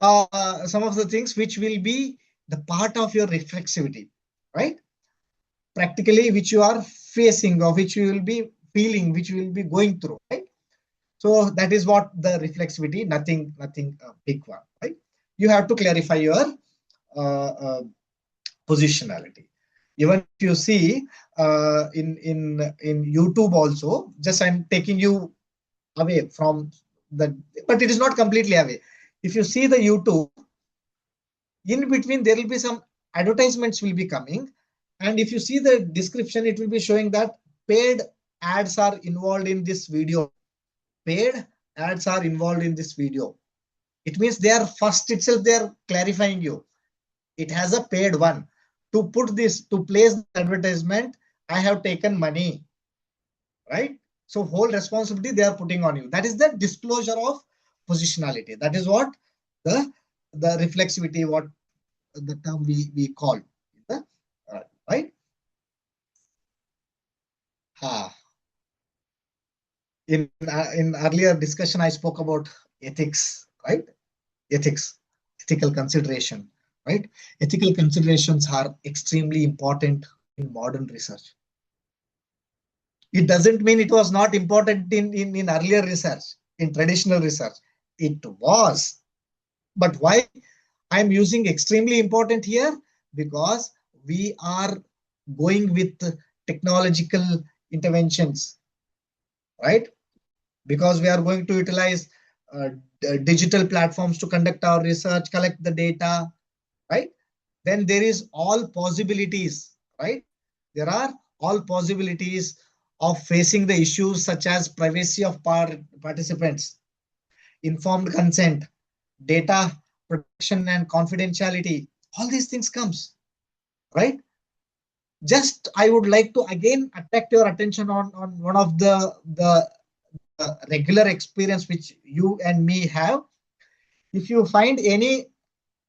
some of the things which will be the part of your reflexivity, right? Practically, which you are facing or which you will be feeling, which you will be going through, right? So that is what the reflexivity, nothing big one, right? You have to clarify your positionality. Even if you see in YouTube also, just I'm taking you away from the, but it is not completely away. If you see the YouTube, in between there will be some advertisements will be coming, and if you see the description, it will be showing that paid ads are involved in this video. Paid ads are involved in this video. It means they are first itself, they are clarifying you. It has a paid one. To put this, to place the advertisement, I have taken money, right? So whole responsibility they are putting on you. That is the disclosure of positionality. That is what the reflexivity, what the term we call, right? In earlier discussion, I spoke about ethics, right? Ethical consideration, right? Ethical considerations are extremely important in modern research. It doesn't mean it was not important in earlier research, in traditional research. It was. But why I'm using extremely important here? Because we are going with technological interventions, right? Because we are going to utilize digital platforms to conduct our research, collect the data, right? Then there is all possibilities, right? There are all possibilities of facing the issues such as privacy of participants, informed consent, data protection and confidentiality. All these things comes, right? Just I would like to again attract your attention on one of the regular experience which you and me have. If you find any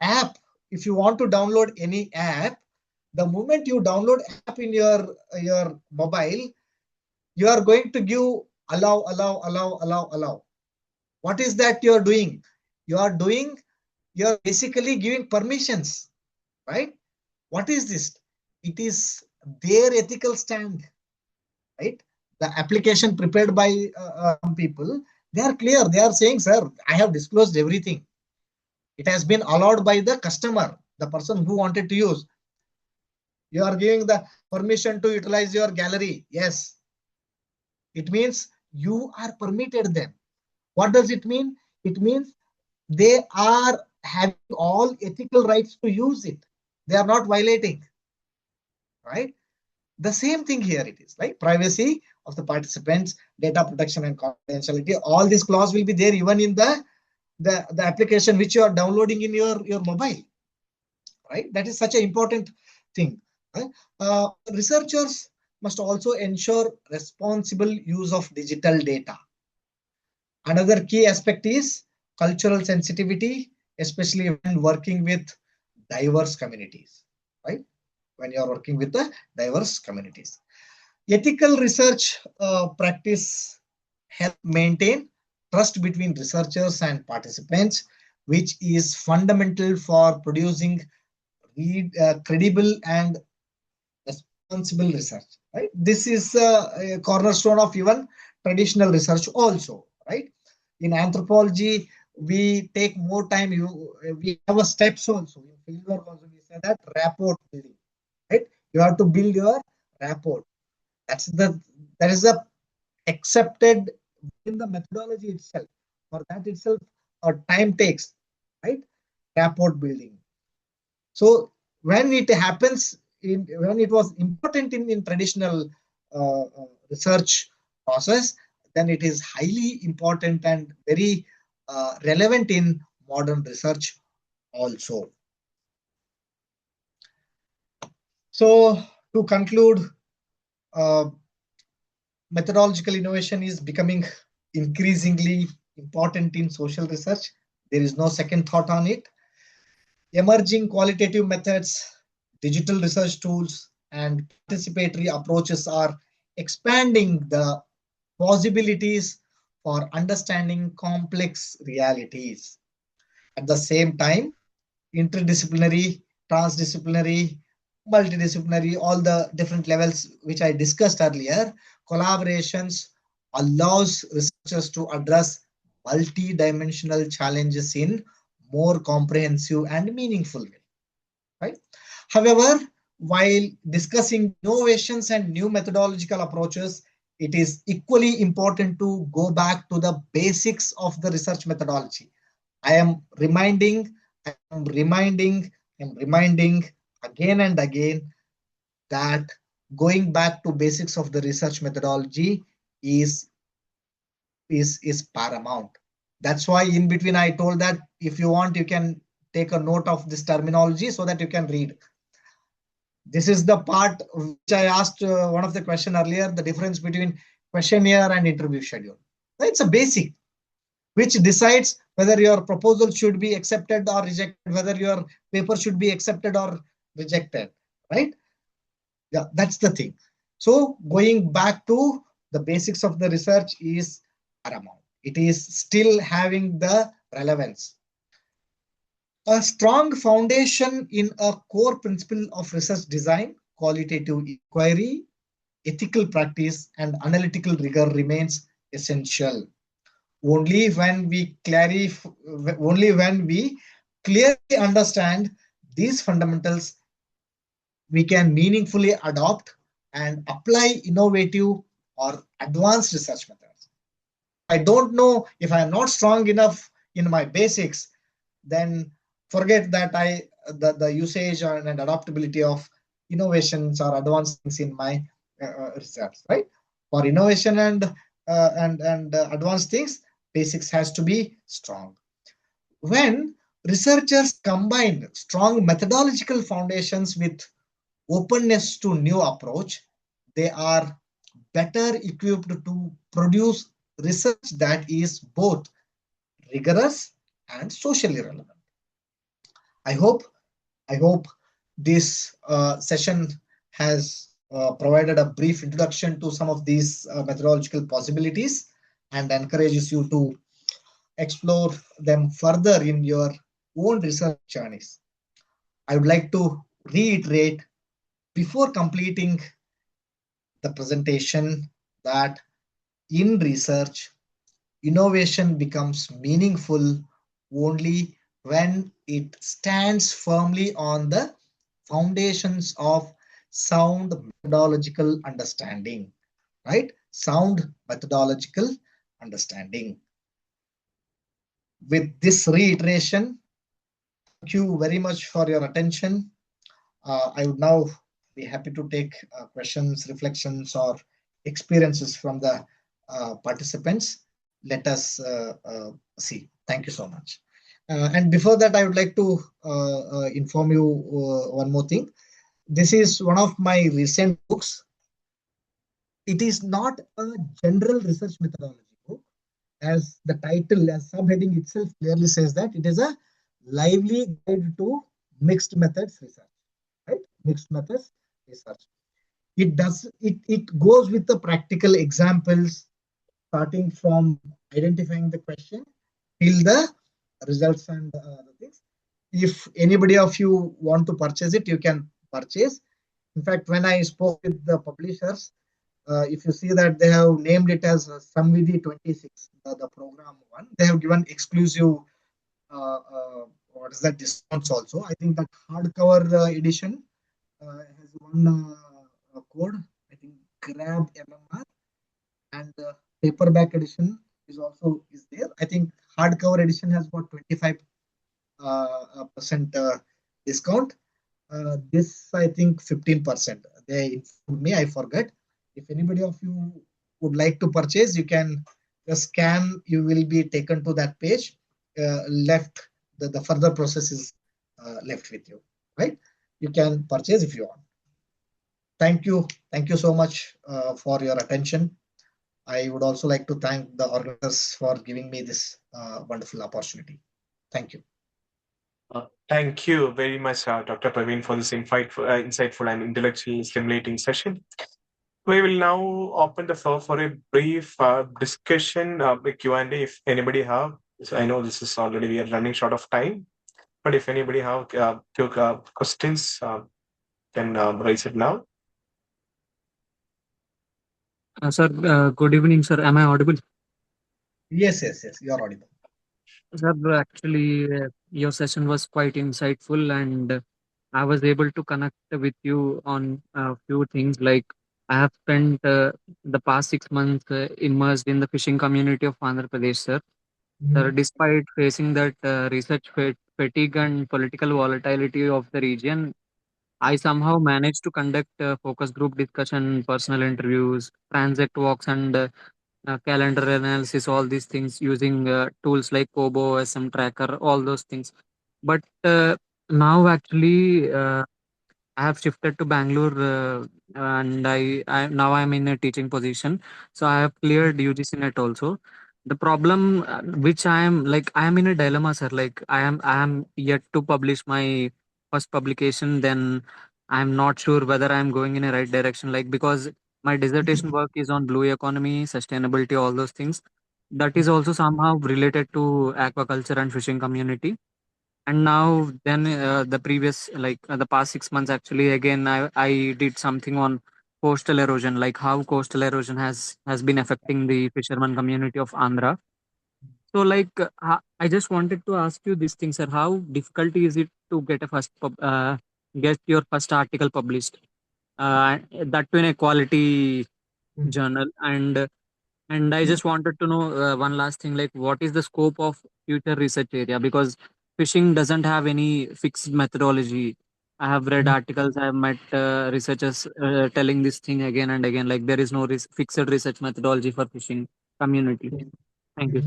app, if you want to download any app, the moment you download app in your mobile, you are going to give allow. What is that you are doing? You are basically giving permissions, right? What is this? It is their ethical stand, right? The application prepared by some people, they are clear. They are saying, sir, I have disclosed everything. It has been allowed by the customer, the person who wanted to use. You are giving the permission to utilize your gallery. Yes. It means you are permitted them. What does it mean? It means they are having all ethical rights to use it. They are not violating, right? The same thing here it is, like privacy of the participants, data protection and confidentiality. All these clause will be there even in the application which you are downloading in your mobile, right? That is such an important thing. Right? Researchers must also ensure responsible use of digital data. Another key aspect is cultural sensitivity, especially when working with diverse communities, right? When you are working with the diverse communities. Ethical research practice help maintain trust between researchers and participants, which is fundamental for producing credible and responsible research. Right? This is a cornerstone of even traditional research also. Right? In anthropology, we take more time. We have a steps also. In fieldwork also, we say that rapport building. Right? You have to build your rapport. That is the accepted in the methodology itself. For that itself, time takes, right? Rapport building. So when it happens, when it was important in traditional research process, then it is highly important and very relevant in modern research also. So to conclude, uh, methodological innovation is becoming increasingly important in social research. There is no second thought on it. Emerging qualitative methods, digital research tools, and participatory approaches are expanding the possibilities for understanding complex realities. At the same time, interdisciplinary, transdisciplinary, multidisciplinary, all the different levels which I discussed earlier, collaborations allows researchers to address multi-dimensional challenges in more comprehensive and meaningful way. Right? However, while discussing innovations and new methodological approaches, it is equally important to go back to the basics of the research methodology. I am reminding, I am reminding, I am reminding again and again that going back to basics of the research methodology is is paramount. That's why in between I told that if you want, you can take a note of this terminology so that you can read. This is the part which I asked one of the question earlier, the difference between questionnaire and interview schedule. It's a basic which decides whether your proposal should be accepted or rejected, whether your paper should be accepted or rejected, right? Yeah, that's the thing. So going back to the basics of the research is paramount. It is still having the relevance. A strong foundation in a core principle of research design, qualitative inquiry, ethical practice, and analytical rigor remains essential. Only when we clearly understand these fundamentals, we can meaningfully adopt and apply innovative or advanced research methods. I don't know if I am not strong enough in my basics, then forget that the usage and adaptability of innovations or advanced things in my research, right? For innovation and advanced things, basics has to be strong. When researchers combine strong methodological foundations with openness to new approach, they are better equipped to produce research that is both rigorous and socially relevant. I hope this session has provided a brief introduction to some of these methodological possibilities and encourages you to explore them further in your own research journeys. I would like to reiterate before completing the presentation that in research, innovation becomes meaningful only when it stands firmly on the foundations of sound methodological understanding, right? Sound methodological understanding. With this reiteration, thank you very much for your attention. I would now be happy to take questions, reflections, or experiences from the participants. Let us see. Thank you so much. And before that, I would like to inform you one more thing. This is one of my recent books. It is not a general research methodology book, as the title, as subheading itself clearly says that it is a lively guide to mixed methods research, right? Mixed methods research. It goes with the practical examples, starting from identifying the question till the results and the things. If anybody of you want to purchase it, you can purchase. In fact, when I spoke with the publishers, if you see that they have named it as SAMVIDHI 26, the program one, they have given exclusive what is that discounts also. I think that hardcover edition has one code. I think grab MMR, and the paperback edition is also is there. I think hardcover edition has got 25% discount. This I think 15%. They informed me. I forget. If anybody of you would like to purchase, you can just scan. You will be taken to that page. Left the further process is left with you. Right? You can purchase if you want. Thank you. Thank you so much for your attention. I would also like to thank the organizers for giving me this wonderful opportunity. Thank you. Thank you very much, Dr. Praveen, for this insightful and intellectually stimulating session. We will now open the floor for a brief discussion, a Q&A, if anybody have. So I know this is already, we are running short of time, but if anybody have few questions, can raise it now. Sir, good evening, sir. Am I audible? Yes, you are audible. Sir, actually, your session was quite insightful, and I was able to connect with you on a few things. Like, I have spent the past 6 months immersed in the fishing community of Andhra Pradesh, sir. Sir, despite facing that research fatigue and political volatility of the region, I somehow managed to conduct focus group discussion, personal interviews, transact walks, and calendar analysis, all these things using tools like Kobo, SM Tracker, all those things. But now, actually, I have shifted to Bangalore, and I now I'm in a teaching position. So I have cleared UGC net also. The problem, which I am like, I am in a dilemma, sir. Like, I am yet to publish my first publication. Then I'm not sure whether I'm going in a right direction. Like, because my dissertation work is on blue economy, sustainability, all those things. That is also somehow related to aquaculture and fishing community. And now then the previous the past 6 months, actually, again, I did something on coastal erosion, like how coastal erosion has been affecting the fisherman community of Andhra. So I just wanted to ask you this thing, sir. How difficult is it to get a get your first article published, that to in a quality journal? And I just wanted to know one last thing, like what is the scope of future research area? Because fishing doesn't have any fixed methodology. I have read articles, I have met researchers telling this thing again and again, like there is no fixed research methodology for fishing community. Thank you.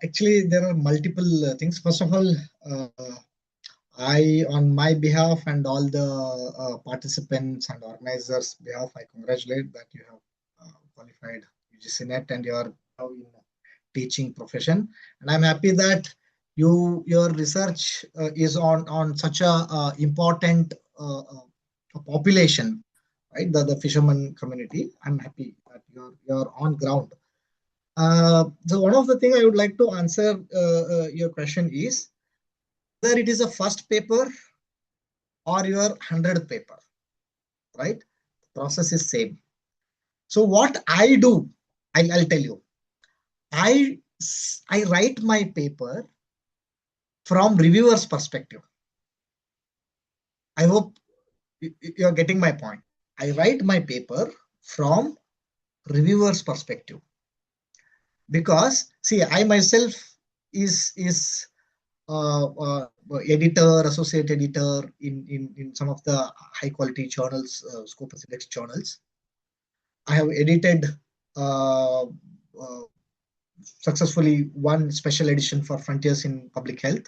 Actually, there are multiple things. First of all, on my behalf and all the participants and organizers' behalf, I congratulate that you have qualified UGC net and you are now in teaching profession. And I'm happy that your research is on such a important population, right? The fisherman community. I'm happy that you're on ground. So one of the things I would like to answer your question is whether it is a first paper or your 100th paper, right? The process is same. So what I do, I'll tell you. I write my paper from reviewer's perspective. I hope you're getting my point. I write my paper from reviewer's perspective because see, I myself is editor, associate editor in some of the high quality journals, Scopus Index journals. I have edited successfully one special edition for Frontiers in Public Health.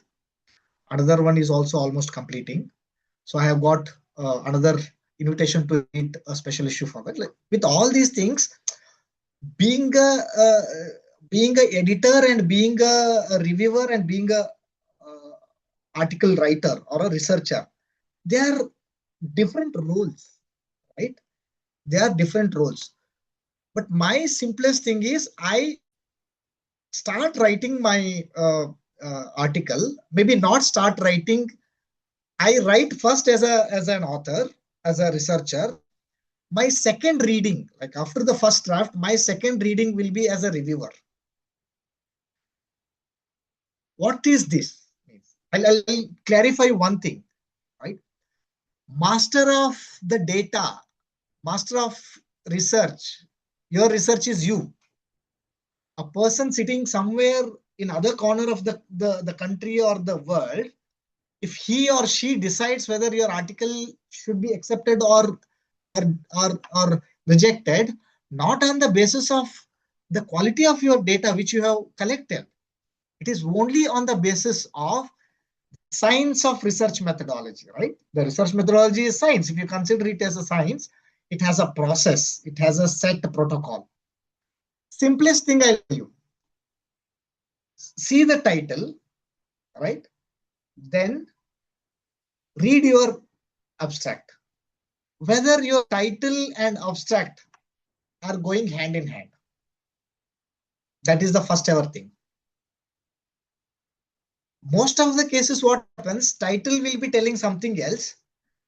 Another one is also almost completing. So I have got another invitation to edit a special issue for that. Like, with all these things, being a editor and being a reviewer and being a article writer or a researcher, they are different roles, right? They are different roles. But my simplest thing is I start writing my article, maybe not start writing. I write first as an author, as a researcher. My second reading, like after the first draft, my second reading will be as a reviewer. What is this? I'll clarify one thing, right? Master of the data, master of research, your research is you. A person sitting somewhere in other corner of the country or the world, if he or she decides whether your article should be accepted or rejected, not on the basis of the quality of your data which you have collected. It is only on the basis of science of research methodology, right? The research methodology is science. If you consider it as a science, it has a process, it has a set protocol. Simplest thing I'll tell you. See the title, right? Then read your abstract. Whether your title and abstract are going hand in hand. That is the first ever thing. Most of the cases, what happens, title will be telling something else,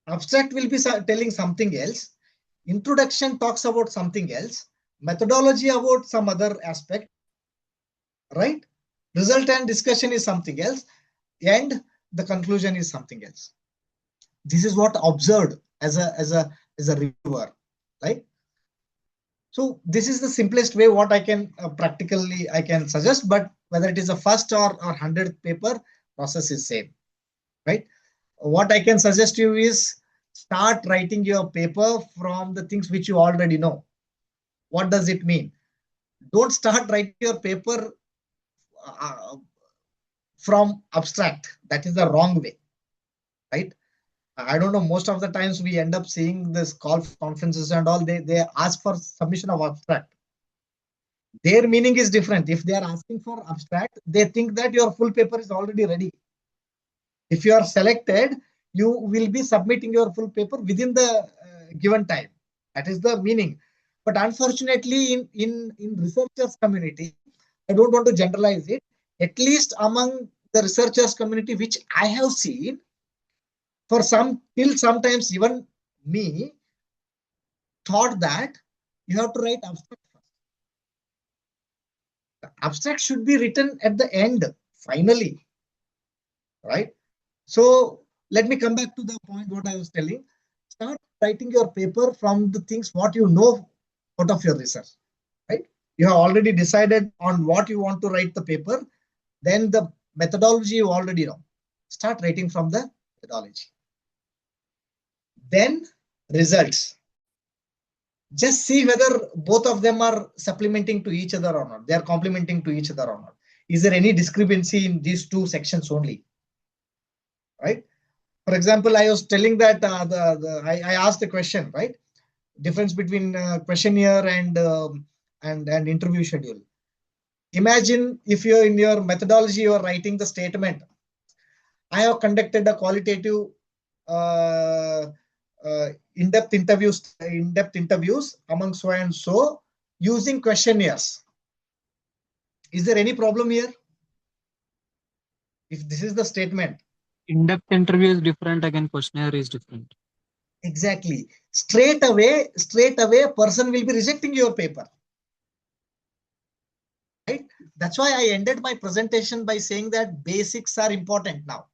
abstract will be telling something else, introduction talks about something else, methodology about some other aspect, right? Result and discussion is something else, and the conclusion is something else. This is what observed as a reviewer, right? So this is the simplest way what I can practically I can suggest, but whether it is a first or 100th paper, process is same, right? What I can suggest you is start writing your paper from the things which you already know. What does it mean? Don't start writing your paper from abstract. That is the wrong way, right? I don't know, most of the times we end up seeing this call for conferences and all, they ask for submission of abstract. Their meaning is different. If they are asking for abstract, they think that your full paper is already ready. If you are selected, you will be submitting your full paper within the given time. That is the meaning. But unfortunately, in researchers community, I don't want to generalize it, at least among the researchers community, which I have seen, for some, till sometimes even me, thought that you have to write abstract first. The abstract should be written at the end, finally, right? So let me come back to the point what I was telling. Start writing your paper from the things what you know out of your research, right? You have already decided on what you want to write the paper. Then the methodology you already know. Start writing from the methodology. Then results. Just see whether both of them are supplementing to each other or not. They are complementing to each other or not. Is there any discrepancy in these two sections only? Right? For example, I was telling that I asked the question, right? Difference between questionnaire and interview schedule. Imagine if you're in your methodology, you're writing the statement. I have conducted a qualitative in-depth interviews among so and so using questionnaires. Is there any problem here? If this is the statement. In-depth interview is different, again questionnaire is different. Exactly. Straight away, a person will be rejecting your paper. Right? That's why I ended my presentation by saying that basics are important now.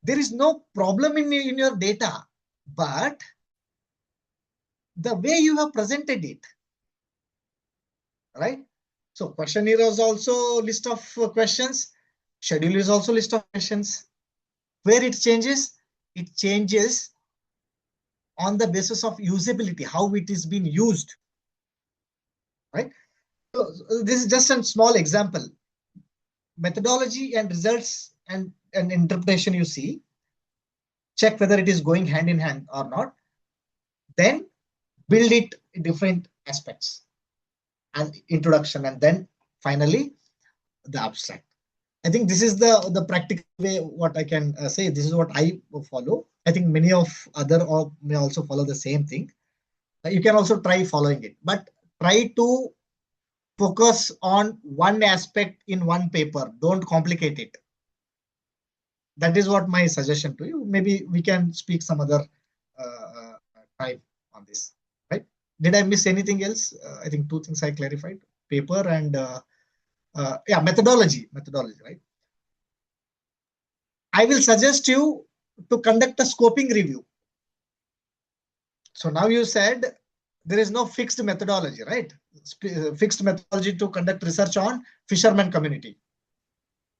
There is no problem in your data, but the way you have presented it, right? So questionnaire is also list of questions. Schedule is also list of questions. Where it changes on the basis of usability, how it is being used, right? So this is just a small example. Methodology and results and interpretation you see. Check whether it is going hand in hand or not. Then build it in different aspects and introduction, and then finally the abstract. I think this is the practical way what I can say. This is what I follow. I think many of other may also follow the same thing. You can also try following it, but try to focus on one aspect in one paper. Don't complicate it. That is what my suggestion to you. Maybe we can speak some other time on this. Right? Did I miss anything else? I think two things I clarified: paper and yeah, methodology, right? I will suggest you to conduct a scoping review. So now you said there is no fixed methodology, right? Fixed methodology to conduct research on fisherman community.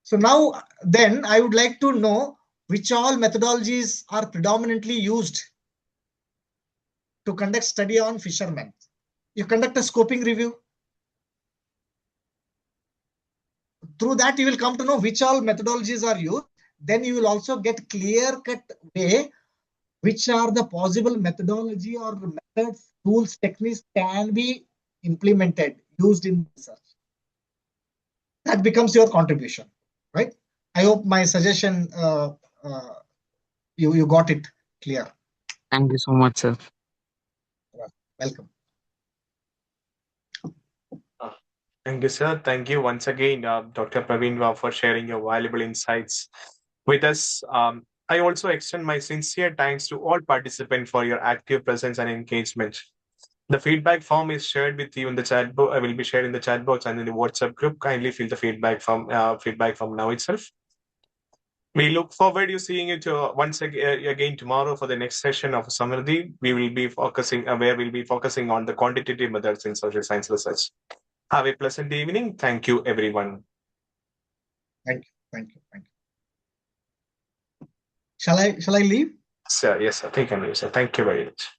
So now then I would like to know which all methodologies are predominantly used to conduct study on fishermen. You conduct a scoping review. Through that, you will come to know which all methodologies are used. Then you will also get clear-cut way which are the possible methodology or methods, tools, techniques can be implemented, used in research. That becomes your contribution, right? I hope my suggestion, you got it clear. Thank you so much, sir. Welcome. Thank you, sir. Thank you once again, Dr. Praveen, for sharing your valuable insights with us. I also extend my sincere thanks to all participants for your active presence and engagement. The feedback form is shared with you in the chat box. I will be shared in the chat box and in the WhatsApp group. Kindly fill the feedback form now itself. We look forward to seeing you once again tomorrow for the next session of SAMVIDHI. We will be focusing where we'll be focusing on the quantitative methods in social science research. Have a pleasant evening. Thank you, everyone. Thank you. Shall I leave? Sir, yes, sir. Take care, sir. Thank you very much.